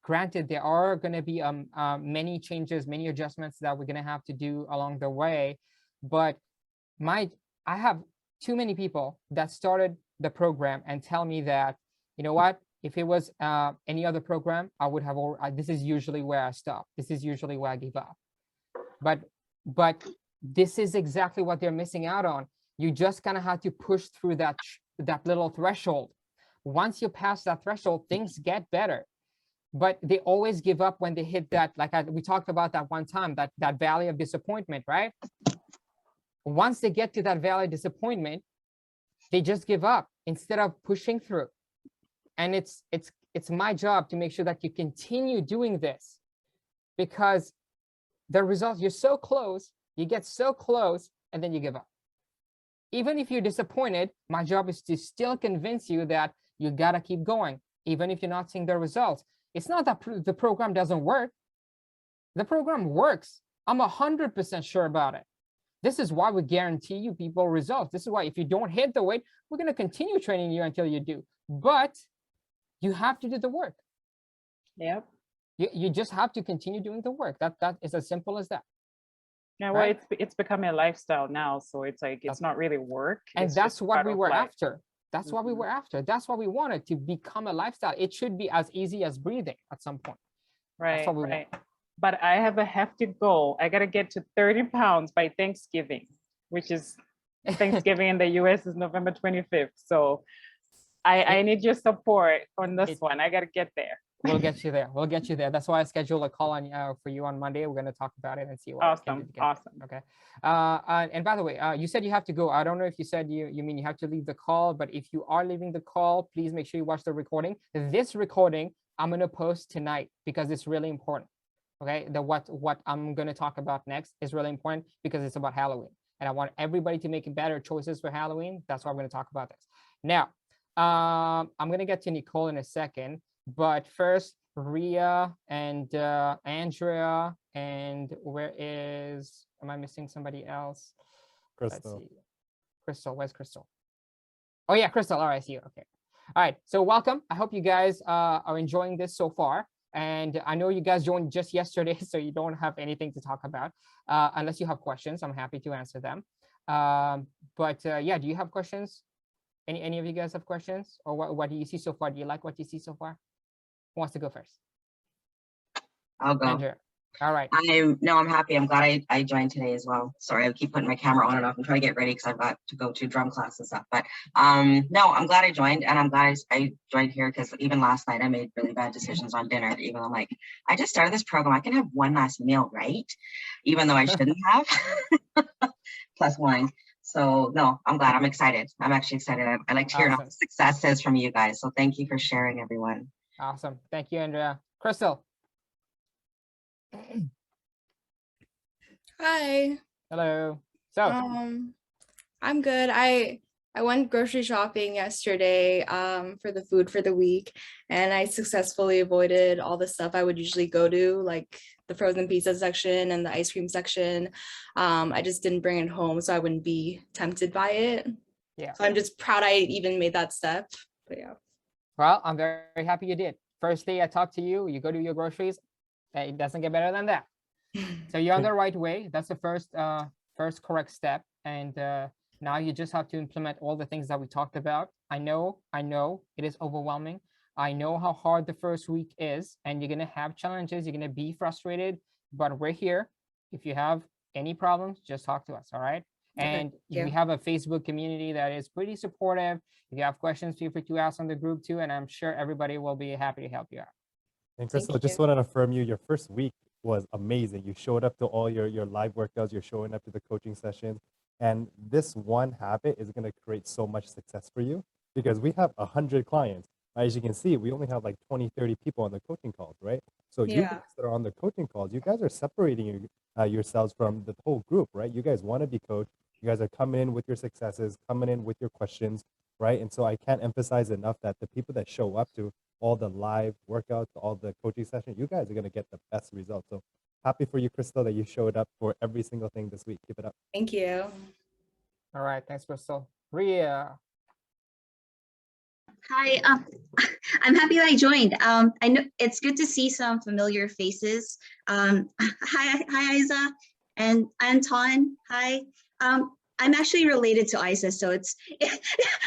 granted, there are going to be many changes, many adjustments that we're going to have to do along the way. But I have too many people that started the program and tell me that, you know what, if it was any other program, I would have, this is usually where I stop. This is usually where I give up. But this is exactly what they're missing out on. You just kind of have to push through that little threshold. Once you pass that threshold, things get better. But they always give up when they hit that, like we talked about that one time, that valley of disappointment, right? Once they get to that valley of disappointment, they just give up instead of pushing through. And it's my job to make sure that you continue doing this, because the results, you're so close, you get so close, and then you give up. Even if you're disappointed, my job is to still convince you that you gotta keep going, even if you're not seeing the results. It's not that the program doesn't work. The program works. I'm 100% sure about it. This is why we guarantee you people results. This is why if you don't hit the weight, we're gonna continue training you until you do. But you have to do the work. Yep. You just have to continue doing the work. That is as simple as that. Yeah, well, right? it's becoming a lifestyle now, so it's like it's not really work. And that's what we were after. That's what we Mm-hmm. were after. That's what we wanted, to become a lifestyle. It should be as easy as breathing at some point. Right, That's what we right. want. But I have a hefty goal. I gotta get to 30 pounds by Thanksgiving, which is Thanksgiving in the US is November 25th. So I need your support on this one. I gotta get there. We'll get you there. We'll get you there. That's why I scheduled a call on for you on Monday. We're going to talk about it and see what we can do together. Awesome. Okay. And by the way, you said you have to go. I don't know if you said you mean you have to leave the call, but if you are leaving the call, please make sure you watch the recording. This recording I'm going to post tonight because it's really important. Okay. What I'm going to talk about next is really important because it's about Halloween, and I want everybody to make better choices for Halloween. That's why I'm going to talk about this. Now, I'm going to get to Nicole in a second. But first, Ria and Andrea, and am I missing somebody else? Crystal. Let's see. Crystal, where's Crystal? Oh yeah, Crystal, all right, I see you, okay. All right, so welcome. I hope you guys are enjoying this so far. And I know you guys joined just yesterday, so you don't have anything to talk about. Unless you have questions, I'm happy to answer them. But yeah, do you have questions? Any of you guys have questions? Or what do you see so far? Do you like what you see so far? Who wants to go first? I'll go. Andrea. All right. I'm happy. I'm glad I joined today as well. Sorry, I keep putting my camera on and off. I'm trying to get ready because I've got to go to drum class and stuff. But no, I'm glad I joined, and I'm glad I joined here because even last night I made really bad decisions on dinner. Even though I'm like, I just started this program, I can have one last meal, right? Even though I shouldn't have. Plus wine. So no, I'm glad. I'm excited. I'm actually excited. I like to hear all the successes from you guys. So thank you for sharing, everyone. Awesome. Thank you, Andrea. Crystal. Hi. Hello. So I'm good. I went grocery shopping yesterday for the food for the week, and I successfully avoided all the stuff I would usually go to, like the frozen pizza section and the ice cream section. I just didn't bring it home so I wouldn't be tempted by it. Yeah. So I'm just proud I even made that step. But yeah. Well, I'm very, very happy you did. First day I talked to you, you go to your groceries. It doesn't get better than that. So you're on the right way. That's the first correct step. And now you just have to implement all the things that we talked about. I know it is overwhelming. I know how hard the first week is, and you're going to have challenges. You're going to be frustrated, but we're here. If you have any problems, just talk to us. All right. And we have a Facebook community that is pretty supportive. If you have questions, feel free to ask on the group too. And I'm sure everybody will be happy to help you out. And Crystal, I just want to affirm you, your first week was amazing. You showed up to all your live workouts, you're showing up to the coaching sessions. And this one habit is going to create so much success for you because we have 100 clients. As you can see, we only have like 20, 30 people on the coaching calls, right? So you guys that are on the coaching calls, you guys are separating yourselves from the whole group, right? You guys want to be coached. You guys are coming in with your successes, coming in with your questions, right? And so I can't emphasize enough that the people that show up to all the live workouts, all the coaching sessions, you guys are going to get the best results. So happy for you, Crystal, that you showed up for every single thing this week. Keep it up. Thank you. All right. Thanks, Crystal. Ria. Hi, I'm happy that I joined. I know it's good to see some familiar faces. Hi, AISSA and Anton. Hi. I'm actually related to AISSA, so it's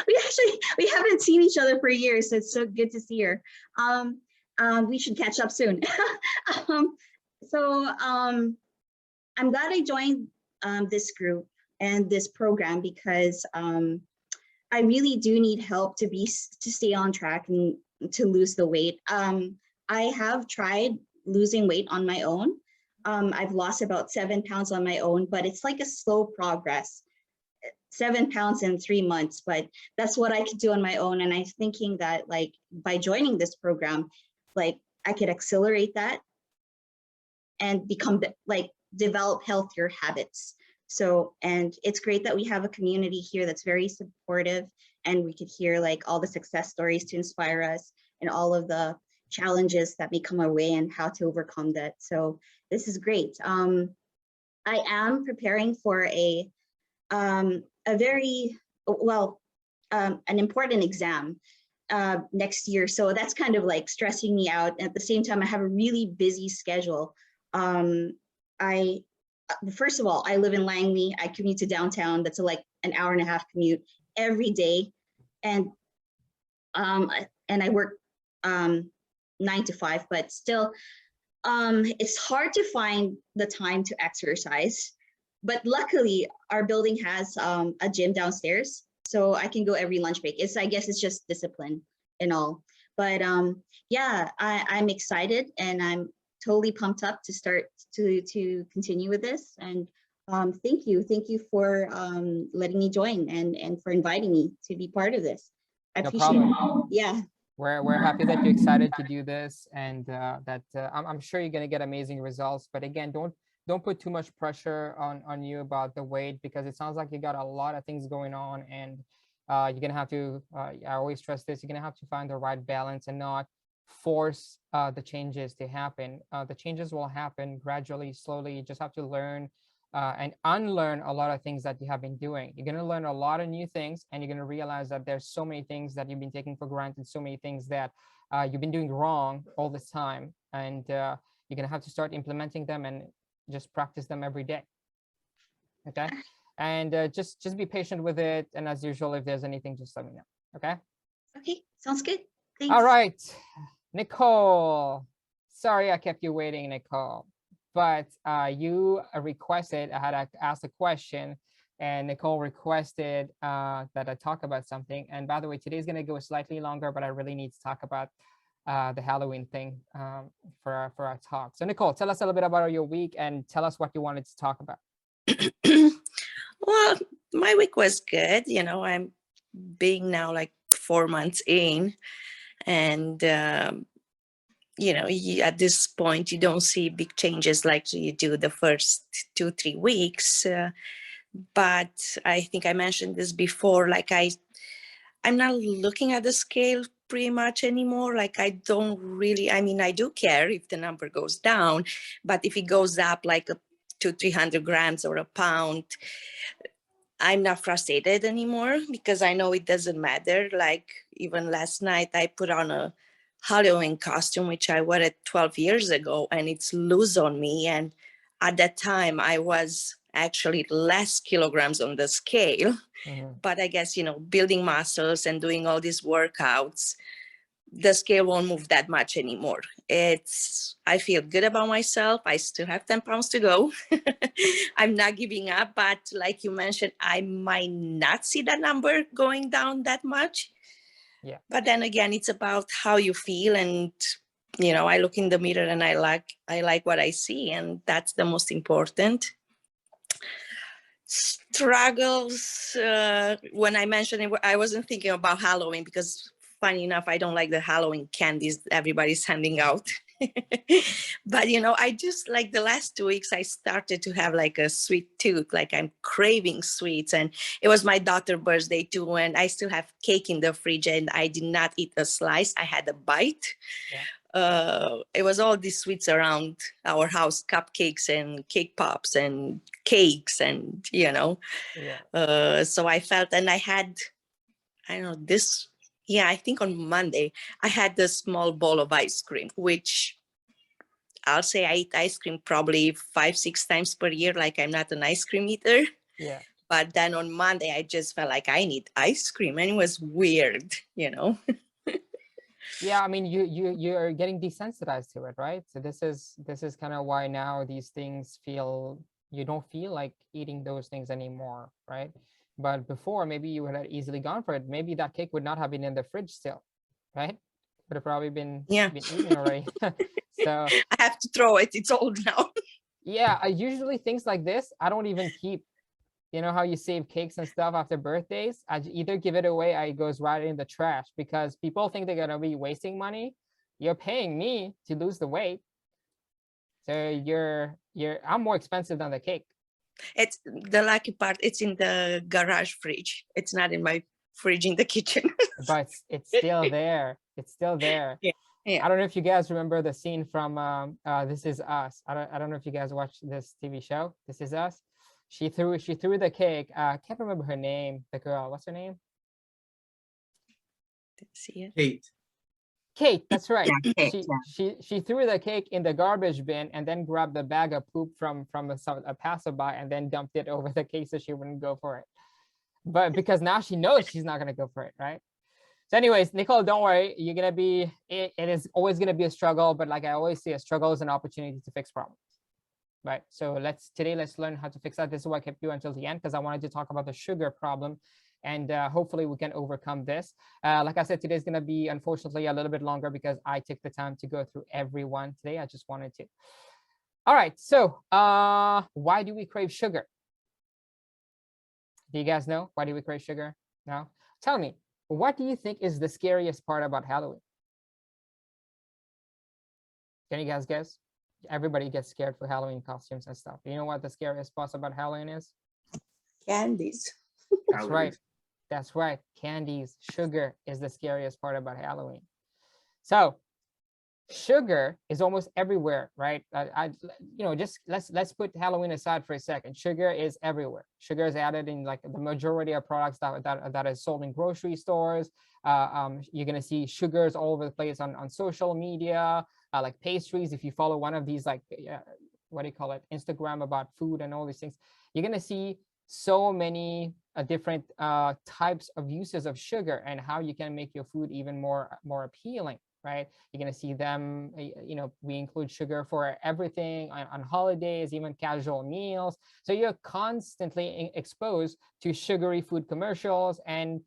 we haven't seen each other for years, so it's so good to see her. We should catch up soon. I'm glad I joined this group and this program because I really do need help to stay on track and to lose the weight. I have tried losing weight on my own. I've lost about 7 pounds on my own, but it's like a slow progress. 7 pounds in 3 months, but that's what I could do on my own. And I'm thinking that like by joining this program, like I could accelerate that and develop healthier habits. So, and it's great that we have a community here that's very supportive, and we could hear like all the success stories to inspire us and all of the challenges that may come our way and how to overcome that. So this is great. I am preparing for an important exam next year. So that's kind of like stressing me out. At the same time, I have a really busy schedule. First of all, I live in Langley. I commute to downtown. That's like an hour-and-a-half commute every day. And I work 9 to 5, but still, it's hard to find the time to exercise. But luckily, our building has a gym downstairs, so I can go every lunch break. I guess it's just discipline and all. But yeah, I'm excited, and I'm totally pumped up to start to continue with this. And thank you for letting me join and for inviting me to be part of this. I appreciate it. Yeah. We're happy that you're excited to do this, and I'm sure you're going to get amazing results. But again, don't put too much pressure on you about the weight, because it sounds like you got a lot of things going on, and you're going to have to, I always stress this, you're going to have to find the right balance and not force the changes to happen. The changes will happen gradually, slowly. You just have to learn and unlearn a lot of things that you have been doing. You're going to learn a lot of new things, and you're going to realize that there's so many things that you've been taking for granted, so many things that you've been doing wrong all this time, and you're going to have to start implementing them and just practice them every day. Okay, and just be patient with it, and as usual, if there's anything, just let me know. Okay sounds good. Thanks. All right, Nicole, sorry I kept you waiting, Nicole, but you requested, I had asked a question, and Nicole requested that I talk about something. And by the way, today's going to go slightly longer, but I really need to talk about the Halloween thing for our talk. So Nicole, tell us a little bit about your week and tell us what you wanted to talk about. Well, my week was good. You know, I'm being now like 4 months in, and you know, at this point you don't see big changes like you do the first 2-3 weeks, but I think I mentioned this before, like I'm not looking at the scale pretty much anymore. Like I don't really, I mean, I do care if the number goes down, but if it goes up like 200-300 grams or a pound, I'm not frustrated anymore, because I know it doesn't matter. Like even last night I put on a Halloween costume, which I wore it 12 years ago, and it's loose on me. And at that time I was actually less kilograms on the scale. But I guess, you know, building muscles and doing all these workouts, the scale won't move that much anymore. I feel good about myself. I still have 10 pounds to go. I'm not giving up, but like you mentioned, I might not see that number going down that much. Yeah. But then again, it's about how you feel. And, you know, I look in the mirror and I like what I see, and that's the most important. Struggles, when I mentioned it, I wasn't thinking about Halloween, because funny enough, I don't like the Halloween candies everybody's handing out. But, you know, I just like the last 2 weeks, I started to have like a sweet tooth, like I'm craving sweets. And it was my daughter's birthday too, and I still have cake in the fridge, and I did not eat a slice. I had a bite. Yeah. It was all these sweets around our house, cupcakes and cake pops and cakes, and, you know, so I felt, and I had, I don't know, this Yeah, I think on Monday, I had the small bowl of ice cream, which I'll say I eat ice cream probably 5-6 times per year. Like I'm not an ice cream eater. Yeah. But then on Monday, I just felt like I need ice cream, and it was weird, you know. Yeah, I mean, you're getting desensitized to it, right? So this is kind of why now these things you don't feel like eating those things anymore, right? But before, maybe you would have easily gone for it. Maybe that cake would not have been in the fridge still, right? Would have probably been eaten already. So I have to throw it. It's old now. Yeah, I usually things like this, I don't even keep. You know how you save cakes and stuff after birthdays? I either give it away or it goes right in the trash, because people think they're gonna be wasting money. You're paying me to lose the weight. So I'm more expensive than the cake. It's the lucky part. It's in the garage fridge. It's not in my fridge in the kitchen. But it's still there. It's still there. Yeah. I don't know if you guys remember the scene from This Is Us. I don't know if you guys watched this TV show, This Is Us. She threw the cake. I can't remember her name. The girl, what's her name? Didn't see it. Kate. Kate, that's right. Yeah, Kate, She threw the cake in the garbage bin and then grabbed the bag of poop from a passerby and then dumped it over the cake so she wouldn't go for it. But because now she knows she's not gonna go for it, right? So anyways, Nicole, don't worry. You're gonna be. It is always gonna be a struggle, but like I always say, a struggle is an opportunity to fix problems. Right, so today let's learn how to fix that. This is why I kept you until the end, because I wanted to talk about the sugar problem, and hopefully we can overcome this. Like I said, today's going to be unfortunately a little bit longer because I took the time to go through everyone today. I just wanted to. All right, so why do we crave sugar? Do you guys know why do we crave sugar? No? Tell me, what do you think is the scariest part about Halloween? Can you guys guess? Everybody gets scared for Halloween costumes and stuff. You know what the scariest part about Halloween is? Candies. That's right. That's right. Candies, sugar is the scariest part about Halloween. So sugar is almost everywhere, right? Just let's put Halloween aside for a second. Sugar is everywhere. Sugar is added in like the majority of products that is sold in grocery stores. You're gonna see sugars all over the place on social media. Like pastries, if you follow one of these, like what do you call it, Instagram about food and all these things, you're gonna see so many different types of uses of sugar and how you can make your food even more appealing, right? You're gonna see them, we include sugar for everything on holidays, even casual meals. So you're constantly exposed to sugary food commercials, and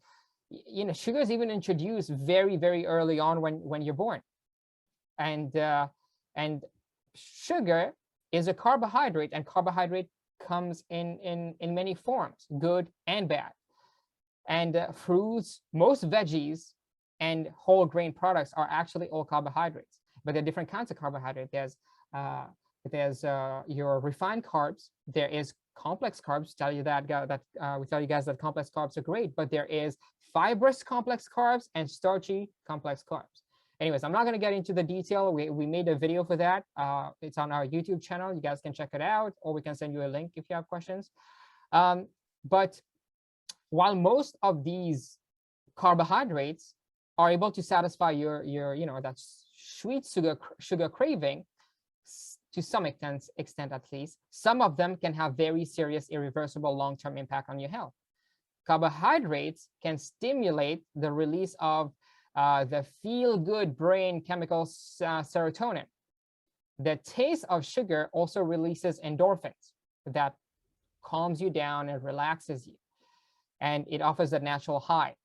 sugar is even introduced very, very early on when you're born. And sugar is a carbohydrate, and carbohydrate comes in many forms, good and bad. And fruits, most veggies and whole grain products are actually all carbohydrates, but there are different kinds of carbohydrate. There's your refined carbs. There is complex carbs. We tell you guys that complex carbs are great, but there is fibrous complex carbs and starchy complex carbs. Anyways, I'm not going to get into the detail. We made a video for that. It's on our YouTube channel. You guys can check it out, or we can send you a link if you have questions. But while most of these carbohydrates are able to satisfy your that sweet sugar craving to some extent at least, some of them can have very serious, irreversible long-term impact on your health. Carbohydrates can stimulate the release of the feel-good brain chemical serotonin. The taste of sugar also releases endorphins that calms you down and relaxes you, and it offers a natural high.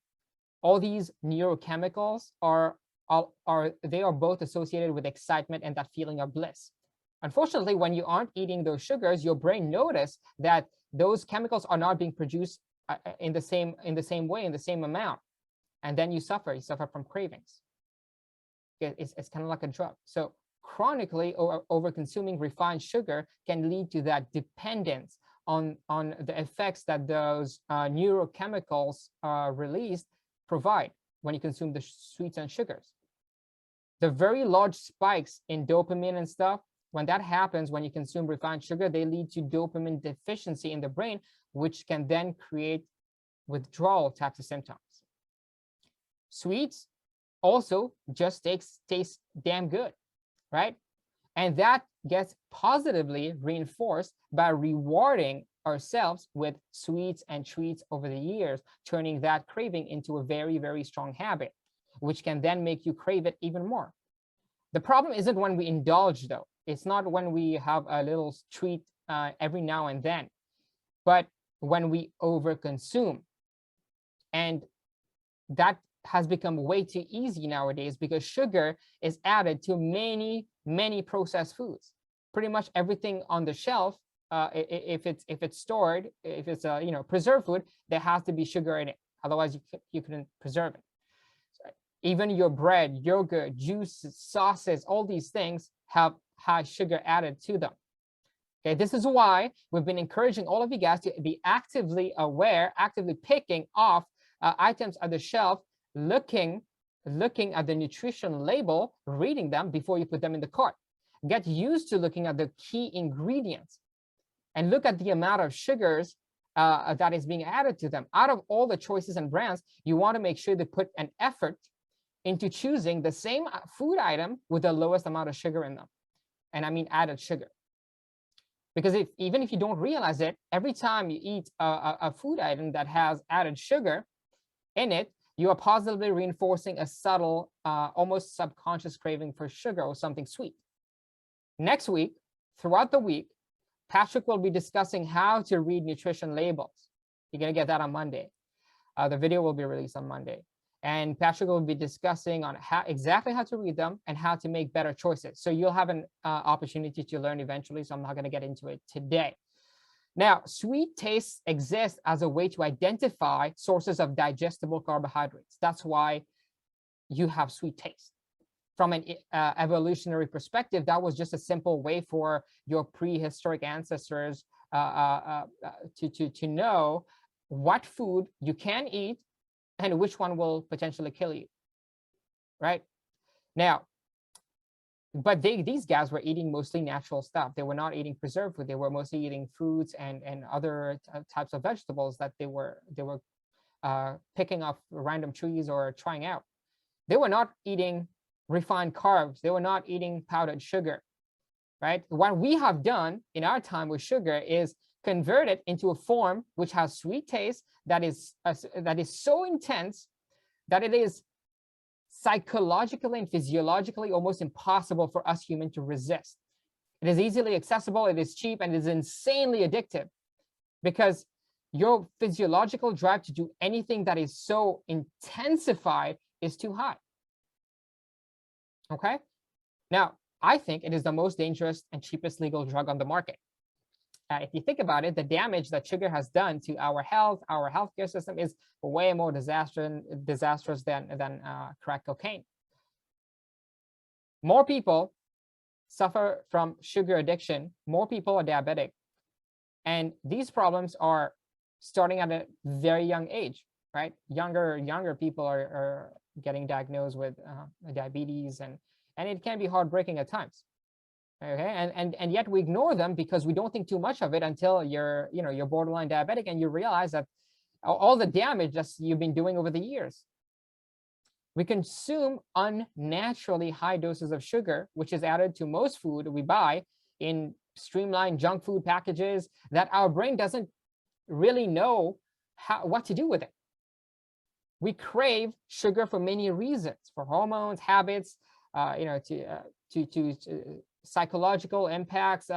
All these neurochemicals are both associated with excitement and that feeling of bliss. Unfortunately, when you aren't eating those sugars, your brain notices that those chemicals are not being produced in the same way, in the same amount. And then you suffer from cravings. It's kind of like a drug. So chronically over consuming refined sugar can lead to that dependence on the effects that those neurochemicals released provide when you consume the sweets and sugars. The very large spikes in dopamine and stuff, when that happens, when you consume refined sugar, they lead to dopamine deficiency in the brain, which can then create withdrawal types of symptoms. Sweets also just taste damn good, right? And that gets positively reinforced by rewarding ourselves with sweets and treats over the years, turning that craving into a very, very strong habit, which can then make you crave it even more. The problem isn't when we indulge, though. It's not when we have a little treat every now and then, but when we overconsume. And that has become way too easy nowadays because sugar is added to many, many processed foods. Pretty much everything on the shelf, if it's stored, if it's preserved food, there has to be sugar in it. Otherwise, you couldn't preserve it. So even your bread, yogurt, juices, sauces, all these things have high sugar added to them. Okay, this is why we've been encouraging all of you guys to be actively aware, actively picking off items at the shelf, looking at the nutrition label, reading them before you put them in the cart. Get used to looking at the key ingredients and look at the amount of sugars that is being added to them. Out of all the choices and brands, you want to make sure to put an effort into choosing the same food item with the lowest amount of sugar in them. And I mean added sugar. Because even if you don't realize it, every time you eat a food item that has added sugar in it, you are positively reinforcing a subtle, almost subconscious craving for sugar or something sweet. Next week, throughout the week, Patrick will be discussing how to read nutrition labels. You're going to get that on Monday. The video will be released on Monday. And Patrick will be discussing on exactly how to read them and how to make better choices. So you'll have an opportunity to learn eventually, so I'm not going to get into it today. Now, sweet tastes exist as a way to identify sources of digestible carbohydrates. That's why you have sweet taste. From an evolutionary perspective, that was just a simple way for your prehistoric ancestors to know what food you can eat and which one will potentially kill you, right? Now, but these guys were eating mostly natural stuff. They were not eating preserved food. They were mostly eating fruits and other types of vegetables that they were picking off random trees or trying out. They were not eating refined carbs. They were not eating powdered sugar, right? What we have done in our time with sugar is convert it into a form which has sweet taste that is so intense that it is psychologically and physiologically almost impossible for us humans to resist. It is easily accessible, it is cheap, and it is insanely addictive because your physiological drive to do anything that is so intensified is too high. Okay? Now, I think it is the most dangerous and cheapest legal drug on the market. If you think about it, the damage that sugar has done to our health, our healthcare system is way more disastrous than crack cocaine. More people suffer from sugar addiction. More people are diabetic. And these problems are starting at a very young age, right? Younger people are getting diagnosed with diabetes, and it can be heartbreaking at times. Okay, and yet we ignore them because we don't think too much of it until you're borderline diabetic and you realize that all the damage that you've been doing over the years. We consume unnaturally high doses of sugar, which is added to most food we buy in streamlined junk food packages that our brain doesn't really know what to do with it. We crave sugar for many reasons, for hormones, habits, to psychological impacts.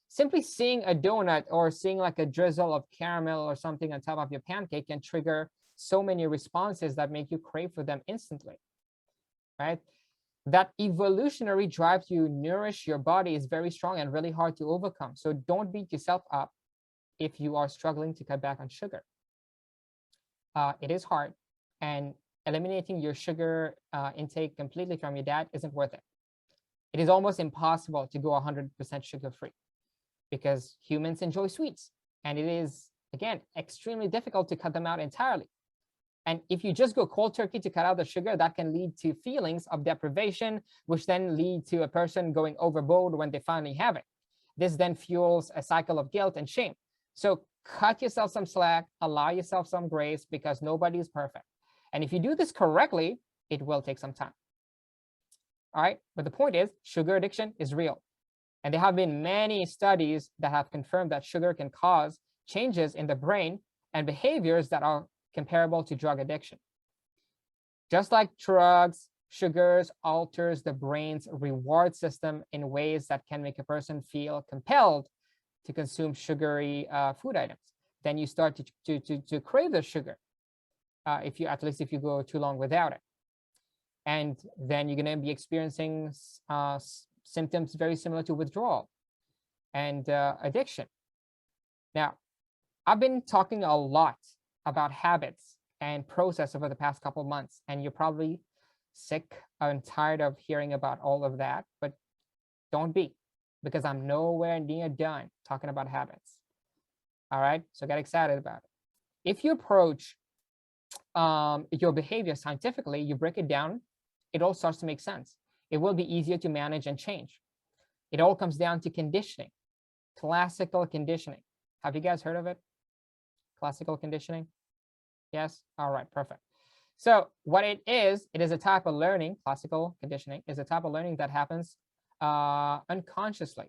Simply seeing a donut or seeing like a drizzle of caramel or something on top of your pancake can trigger so many responses that make you crave for them instantly, right? That evolutionary drive to nourish your body is very strong and really hard to overcome. So don't beat yourself up if you are struggling to cut back on sugar. It is hard, and eliminating your sugar intake completely from your diet isn't worth it. It is almost impossible to go 100% sugar-free because humans enjoy sweets. And it is, again, extremely difficult to cut them out entirely. And if you just go cold turkey to cut out the sugar, that can lead to feelings of deprivation, which then lead to a person going overboard when they finally have it. This then fuels a cycle of guilt and shame. So cut yourself some slack, allow yourself some grace because nobody is perfect. And if you do this correctly, it will take some time. All right, but the point is, sugar addiction is real. And there have been many studies that have confirmed that sugar can cause changes in the brain and behaviors that are comparable to drug addiction. Just like drugs, sugars alters the brain's reward system in ways that can make a person feel compelled to consume sugary food items. Then you start to crave the sugar, at least if you go too long without it. And then you're going to be experiencing symptoms very similar to withdrawal and addiction. Now, I've been talking a lot about habits and process over the past couple of months, and you're probably sick and tired of hearing about all of that, but don't be, because I'm nowhere near done talking about habits. All right, so get excited about it. If you approach your behavior scientifically, you break it down, it all starts to make sense. It will be easier to manage and change. It all comes down to conditioning, classical conditioning. Have you guys heard of it? Classical conditioning? Yes? All right, perfect. So what it is a type of learning. Classical conditioning is a type of learning that happens unconsciously.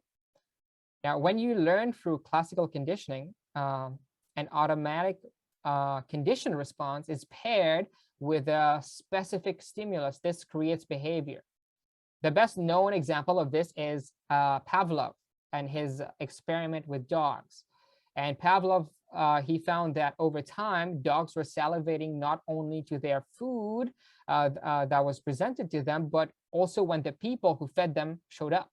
Now, when you learn through classical conditioning, an automatic condition response is paired with a specific stimulus. This creates behavior. The best known example of this is Pavlov and his experiment with dogs. And Pavlov, he found that over time, dogs were salivating not only to their food that was presented to them, but also when the people who fed them showed up.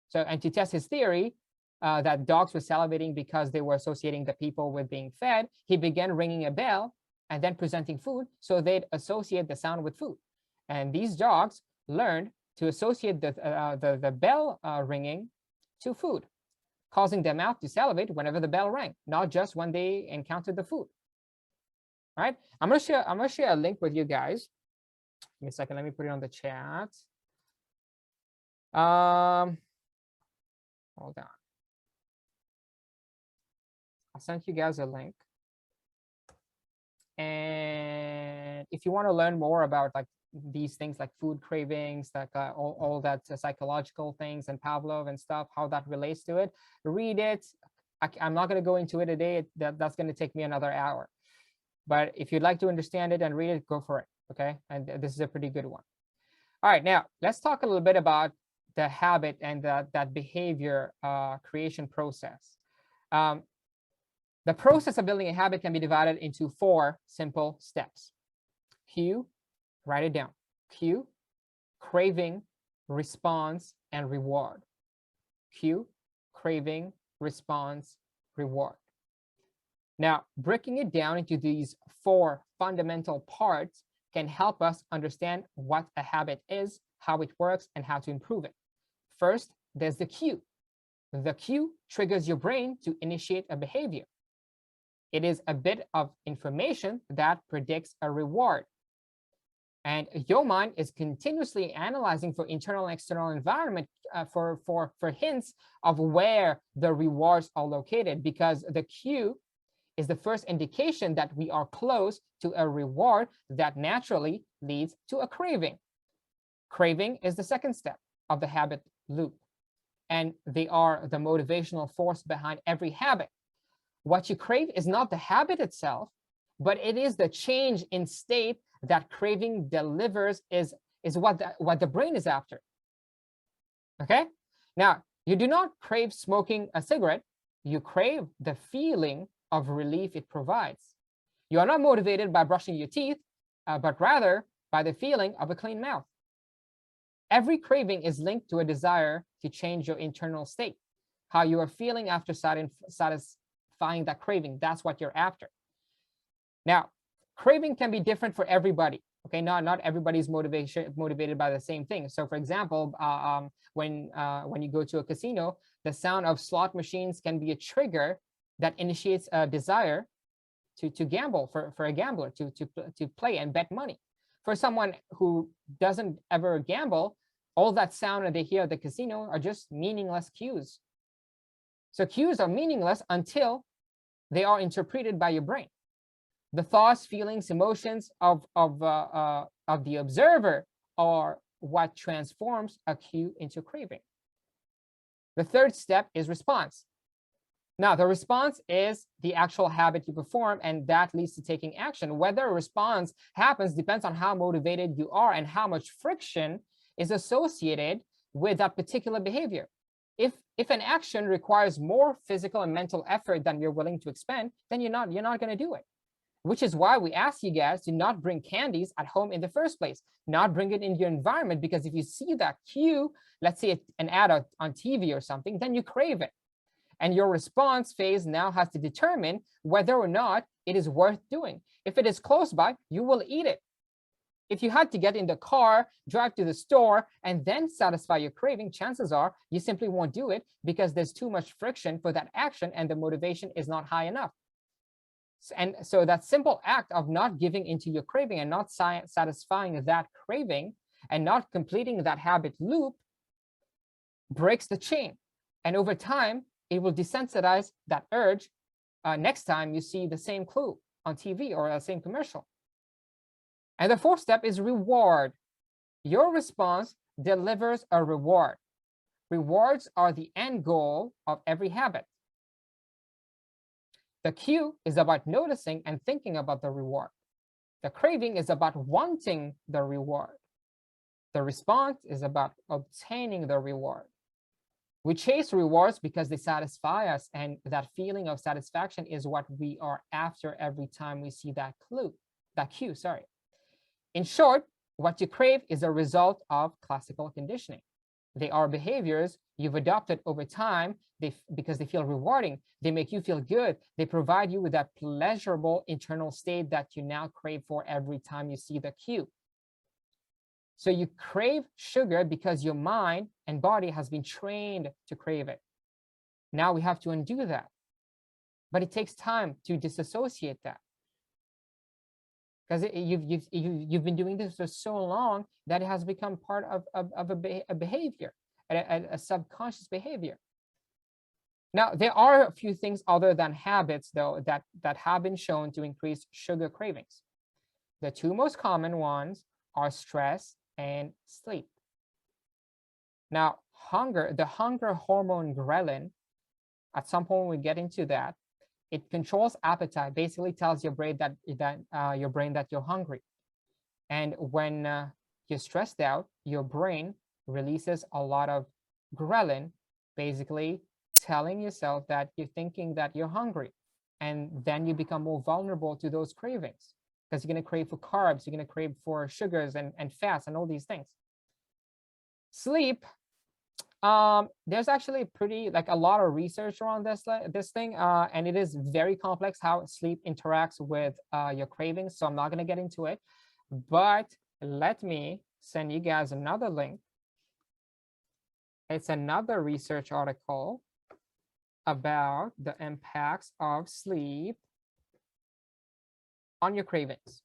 So, and to test his theory that dogs were salivating because they were associating the people with being fed, he began ringing a bell and then presenting food, so they'd associate the sound with food. And these dogs learned to associate the bell ringing to food, causing their mouth to salivate whenever the bell rang, not just when they encountered the food. All right, I'm gonna share a link with you guys. Give me a second, let me put it on the chat. Hold on. I sent you guys a link. And if you want to learn more about like these things like food cravings, like all that psychological things and Pavlov and stuff, how that relates to it, read it. I'm not going to go into it today. That's going to take me another hour. But if you'd like to understand it and read it, go for it. Okay. And this is a pretty good one. All right. Now let's talk a little bit about the habit and that behavior creation process. The process of building a habit can be divided into 4 simple steps. Cue, write it down. Cue, craving, response, and reward. Cue, craving, response, reward. Now, breaking it down into these 4 fundamental parts can help us understand what a habit is, how it works, and how to improve it. First, there's the cue. The cue triggers your brain to initiate a behavior. It is a bit of information that predicts a reward. And your mind is continuously analyzing for internal and external environment for hints of where the rewards are located, because the cue is the first indication that we are close to a reward that naturally leads to a craving. Craving is the second step of the habit loop, and they are the motivational force behind every habit. What you crave is not the habit itself, but it is the change in state that craving delivers, is what the brain is after. Okay? Now, you do not crave smoking a cigarette, you crave the feeling of relief it provides. You are not motivated by brushing your teeth, but rather by the feeling of a clean mouth. Every craving is linked to a desire to change your internal state, how you are feeling after satisfying that craving. That's what you're after. Now, craving can be different for everybody. Okay, not everybody's motivated by the same thing. So, for example, when you go to a casino, the sound of slot machines can be a trigger that initiates a desire to gamble for a gambler to play and bet money. For someone who doesn't ever gamble, all that sound that they hear at the casino are just meaningless cues. So cues are meaningless until they are interpreted by your brain. The thoughts, feelings, emotions of the observer are what transforms a cue into craving. The third step is response. Now, the response is the actual habit you perform, and that leads to taking action. Whether a response happens depends on how motivated you are and how much friction is associated with that particular behavior. If an action requires more physical and mental effort than you're willing to expend, then you're not going to do it. Which is why we ask you guys to not bring candies at home in the first place, not bring it in your environment, because if you see that cue, let's say an ad on TV or something, then you crave it. And your response phase now has to determine whether or not it is worth doing. If it is close by, you will eat it. If you had to get in the car, drive to the store, and then satisfy your craving, chances are you simply won't do it because there's too much friction for that action and the motivation is not high enough. And so that simple act of not giving into your craving and not satisfying that craving and not completing that habit loop breaks the chain. And over time, it will desensitize that urge next time you see the same clue on TV or the same commercial. And the fourth step is reward. Your response delivers a reward. Rewards are the end goal of every habit. The cue is about noticing and thinking about the reward. The craving is about wanting the reward. The response is about obtaining the reward. We chase rewards because they satisfy us, and that feeling of satisfaction is what we are after every time we see that cue. In short, what you crave is a result of classical conditioning. They are behaviors you've adopted over time because they feel rewarding. They make you feel good. They provide you with that pleasurable internal state that you now crave for every time you see the cue. So you crave sugar because your mind and body has been trained to crave it. Now we have to undo that. But it takes time to disassociate that. Because you've been doing this for so long that it has become part of a behavior, a subconscious behavior. Now, there are a few things other than habits, though, that have been shown to increase sugar cravings. The two most common ones are stress and sleep. Now, the hunger hormone ghrelin, at some point we get into that, it controls appetite, basically tells your brain that you're hungry. And when you're stressed out, your brain releases a lot of ghrelin, basically telling yourself that you're thinking that you're hungry. And then you become more vulnerable to those cravings because you're going to crave for carbs, you're going to crave for sugars and fats and all these things. Sleep. There's actually a lot of research around this thing, and it is very complex how sleep interacts with your cravings. So I'm not going to get into it, but let me send you guys another link. It's another research article about the impacts of sleep on your cravings.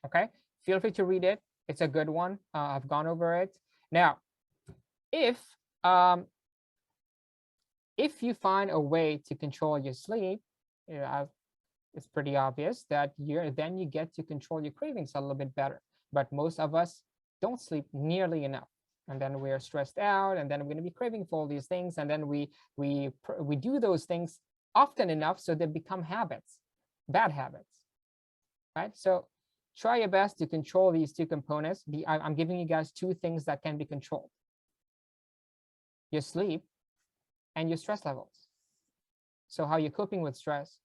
Okay, feel free to read it. It's a good one. I've gone over it. Now, if you find a way to control your sleep, it's pretty obvious that then you get to control your cravings a little bit better. But most of us don't sleep nearly enough, and then we're stressed out, and then we're going to be craving for all these things, and then we do those things often enough so they become habits, bad habits, right? So try your best to control these two components. I'm giving you guys two things that can be controlled: your sleep and your stress levels. So how you're coping with stress,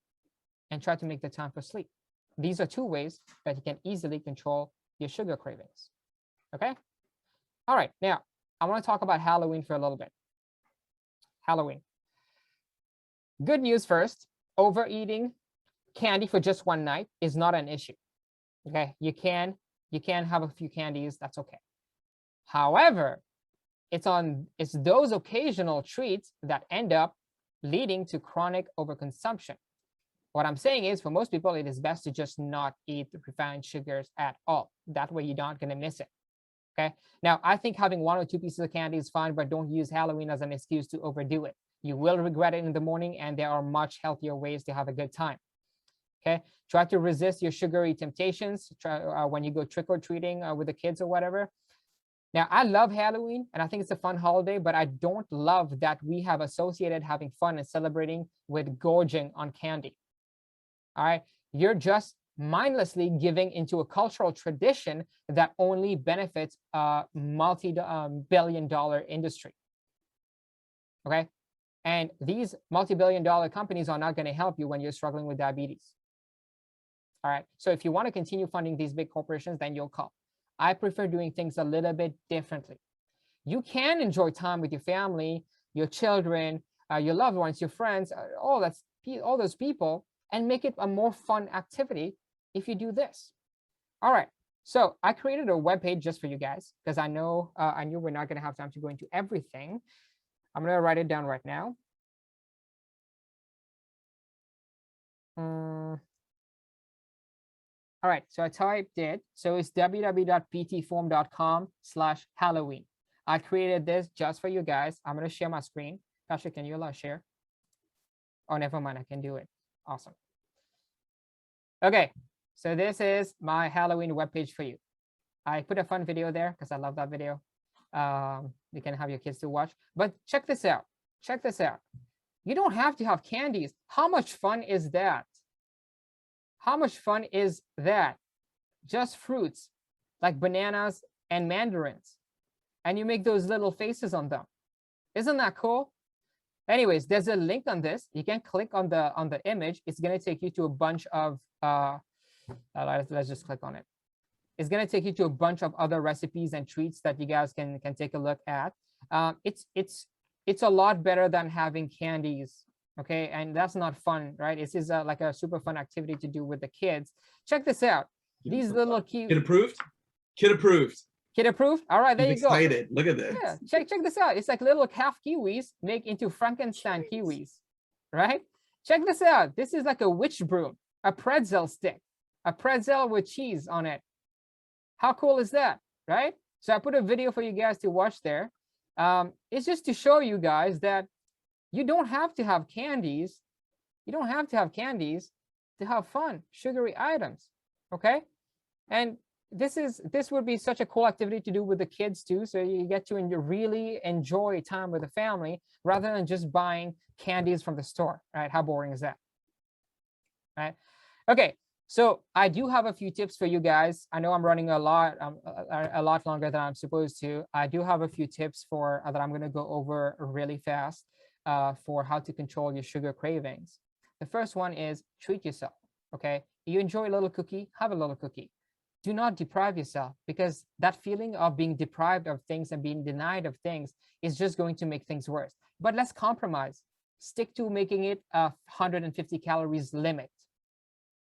and try to make the time for sleep. These are two ways that you can easily control your sugar cravings. Okay? All right, now I want to talk about Halloween for a little bit. Halloween. Good news first, overeating candy for just one night is not an issue. Okay, you can have a few candies, that's okay. However, it's those occasional treats that end up leading to chronic overconsumption. What I'm saying is, for most people, it is best to just not eat the refined sugars at all. That way you're not going to miss it. Okay. Now, I think having 1 or 2 pieces of candy is fine, but don't use Halloween as an excuse to overdo it. You will regret it in the morning, and there are much healthier ways to have a good time. Okay, try to resist your sugary temptations. Try when you go trick-or-treating with the kids or whatever. Now, I love Halloween, and I think it's a fun holiday, but I don't love that we have associated having fun and celebrating with gorging on candy. All right, you're just mindlessly giving into a cultural tradition that only benefits a multi-billion-dollar industry. Okay, and these multi-billion-dollar companies are not going to help you when you're struggling with diabetes. All right, so if you want to continue funding these big corporations, then you'll call. I prefer doing things a little bit differently. You can enjoy time with your family, your children, your loved ones, your friends, all those people, and make it a more fun activity if you do this. All right, so I created a web page just for you guys because I knew we're not going to have time to go into everything. I'm going to write it down right now. All right, so I typed it. So it's www.ptforum.com/Halloween. I created this just for you guys. I'm going to share my screen. Patrick, can you allow share? Oh, never mind. I can do it. Awesome. Okay, so this is my Halloween webpage for you. I put a fun video there because I love that video. You can have your kids to watch. But check this out. Check this out. You don't have to have candies. How much fun is that? How much fun is that? Just fruits like bananas and mandarins. And you make those little faces on them. Isn't that cool? Anyways, there's a link on this. You can click on the image. It's going to take you to a bunch of, let's just click on it. It's going to take you to a bunch of other recipes and treats that you guys can take a look at. It's a lot better than having candies. Okay, and that's not fun, right? This is like a super fun activity to do with the kids. Check this out. These little Kid approved. Kid approved. Kid approved. All right, there you go. Excited. Look at this. Yeah, check this out. It's like little calf kiwis make into Frankenstein kiwis, right? Check this out. This is like a witch broom, a pretzel stick, a pretzel with cheese on it. How cool is that, right? So I put a video for you guys to watch there. It's just to show you guys that you don't have to have candies. You don't have to have candies to have fun, sugary items, okay? And this would be such a cool activity to do with the kids too. So you get to really enjoy time with the family rather than just buying candies from the store, right? How boring is that, right? Okay, so I do have a few tips for you guys. I know I'm running a lot longer than I'm supposed to. I do have a few tips that I'm going to go over really fast. For how to control your sugar cravings. The first one is treat yourself, okay? You enjoy a little cookie, have a little cookie. Do not deprive yourself because that feeling of being deprived of things and being denied of things is just going to make things worse. But let's compromise. Stick to making it a 150 calories limit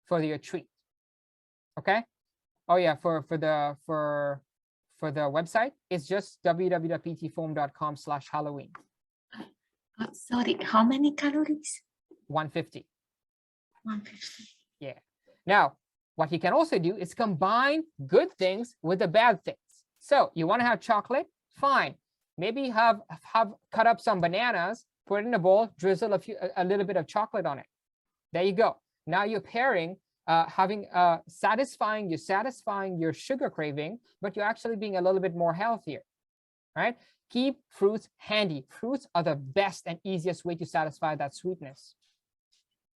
for your treat, okay? Oh yeah, for the website, it's just www.ptforum.com/Halloween. Sorry, how many calories? 150. 150. Yeah. Now, what you can also do is combine good things with the bad things. So you want to have chocolate? Fine. Maybe have cut up some bananas, put it in a bowl, drizzle a little bit of chocolate on it. There you go. Now you're pairing, satisfying your sugar craving, but you're actually being a little bit more healthier, right? Keep fruits handy. Fruits are the best and easiest way to satisfy that sweetness.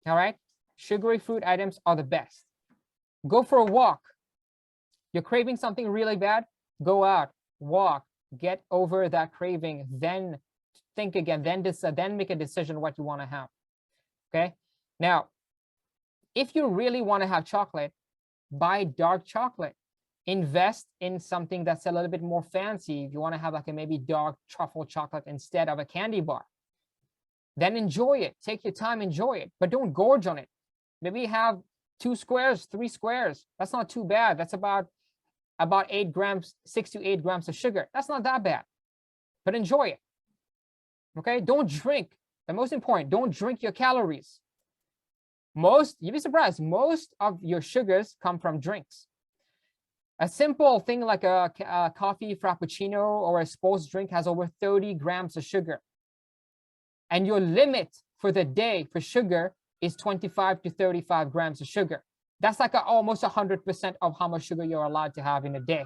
All right? Sugary fruit items are the best. Go for a walk. You're craving something really bad? Go out, walk, get over that craving, then think again, then make a decision what you want to have. Okay? Now, if you really want to have chocolate, buy dark chocolate. Invest in something that's a little bit more fancy. If you want to have like a maybe dark truffle chocolate instead of a candy bar, then enjoy it. Take your time, enjoy it, but don't gorge on it. Maybe have 2 squares, 3 squares. That's not too bad. That's about 8 grams, 6 to 8 grams of sugar. That's not that bad, but enjoy it. Okay, don't drink. The most important, don't drink your calories. You'd be surprised, most of your sugars come from drinks. A simple thing like a coffee frappuccino or a sports drink has over 30 grams of sugar. And your limit for the day for sugar is 25 to 35 grams of sugar. That's like almost 100% of how much sugar you're allowed to have in a day.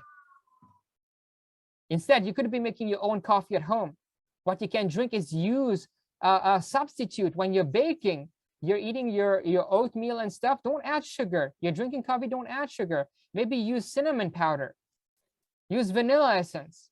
Instead, you could be making your own coffee at home. What you can drink is use a substitute when you're baking. You're eating your oatmeal and stuff. Don't add sugar. You're drinking coffee, don't add sugar. Maybe use cinnamon powder. Use vanilla essence,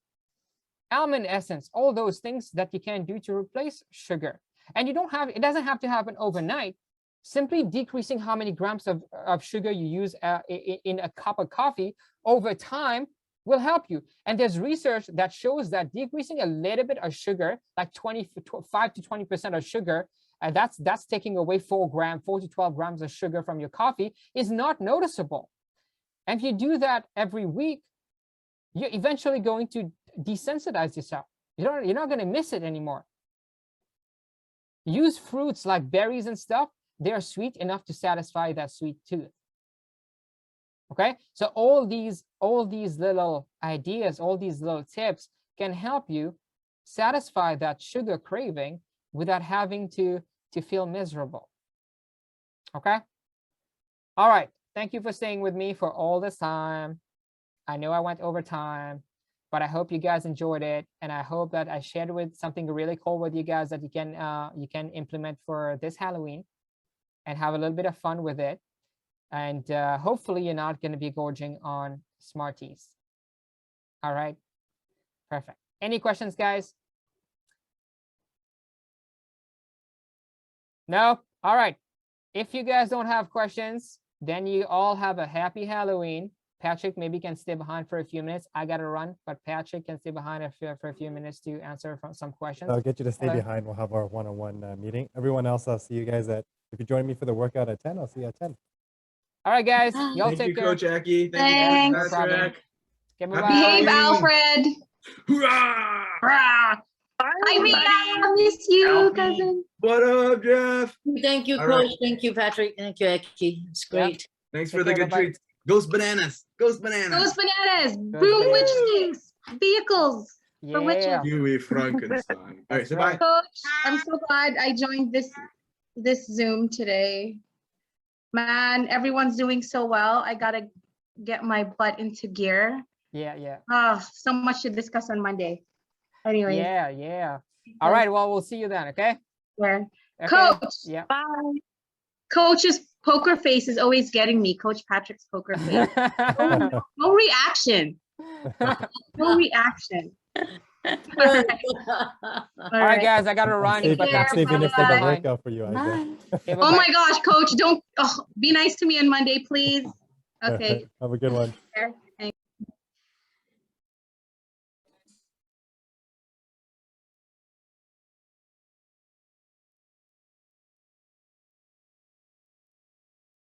almond essence, all those things that you can do to replace sugar. And you don't have, it doesn't have to happen overnight. Simply decreasing how many grams of sugar you use in a cup of coffee over time will help you. And there's research that shows that decreasing a little bit of sugar, like 5 to 20% of sugar, and that's taking away 4 to 12 grams of sugar from your coffee, is not noticeable. And if you do that every week, you're eventually going to desensitize yourself. You're not going to miss it anymore. Use fruits like berries and stuff. They're sweet enough to satisfy that sweet tooth. Okay, so all these little ideas, all these little tips can help you satisfy that sugar craving without having to feel miserable. Okay, all right, thank you for staying with me for all this time. I know I went over time, but I hope you guys enjoyed it, and I hope that I shared with something really cool with you guys that you can implement for this Halloween and have a little bit of fun with it. And hopefully you're not going to be gorging on Smarties. All right, perfect. Any questions, guys? No? All right. If you guys don't have questions, then you all have a happy Halloween. Patrick maybe can stay behind for a few minutes. I got to run, but Patrick can stay behind for a few minutes to answer some questions. I'll get you to stay behind. We'll have our one-on-one meeting. Everyone else, I'll see you guys if you join me for the workout at 10, I'll see you at 10. All right, guys. Y'all take care. Coach Aki. Thanks. You, Patrick. Okay, behave, Alfred. Hurrah! I miss you, cousin. What up, Jeff? Thank you, All Coach. right. Thank you, Patrick. Thank you, Aki. It's great. Thanks for the good treats. Ghost bananas. Ghost bananas. Ghost bananas. Boom witch sticks. Vehicles for witches. Huey Frankenstein. All right, so bye. Coach, I'm so glad I joined this Zoom today. Man, everyone's doing so well. I gotta get my butt into gear. Yeah. So much to discuss on Monday. Anyway. Yeah. All right, well, we'll see you then, okay? Yeah. Okay. Coach. Yeah. Bye. Coach's poker face is always getting me. Coach Patrick's poker face. No reaction. No reaction. All right, guys, I gotta run. Saving it for the workout for you, Isaac. Oh my gosh, Coach, don't be nice to me on Monday, please. Okay. Have a good one.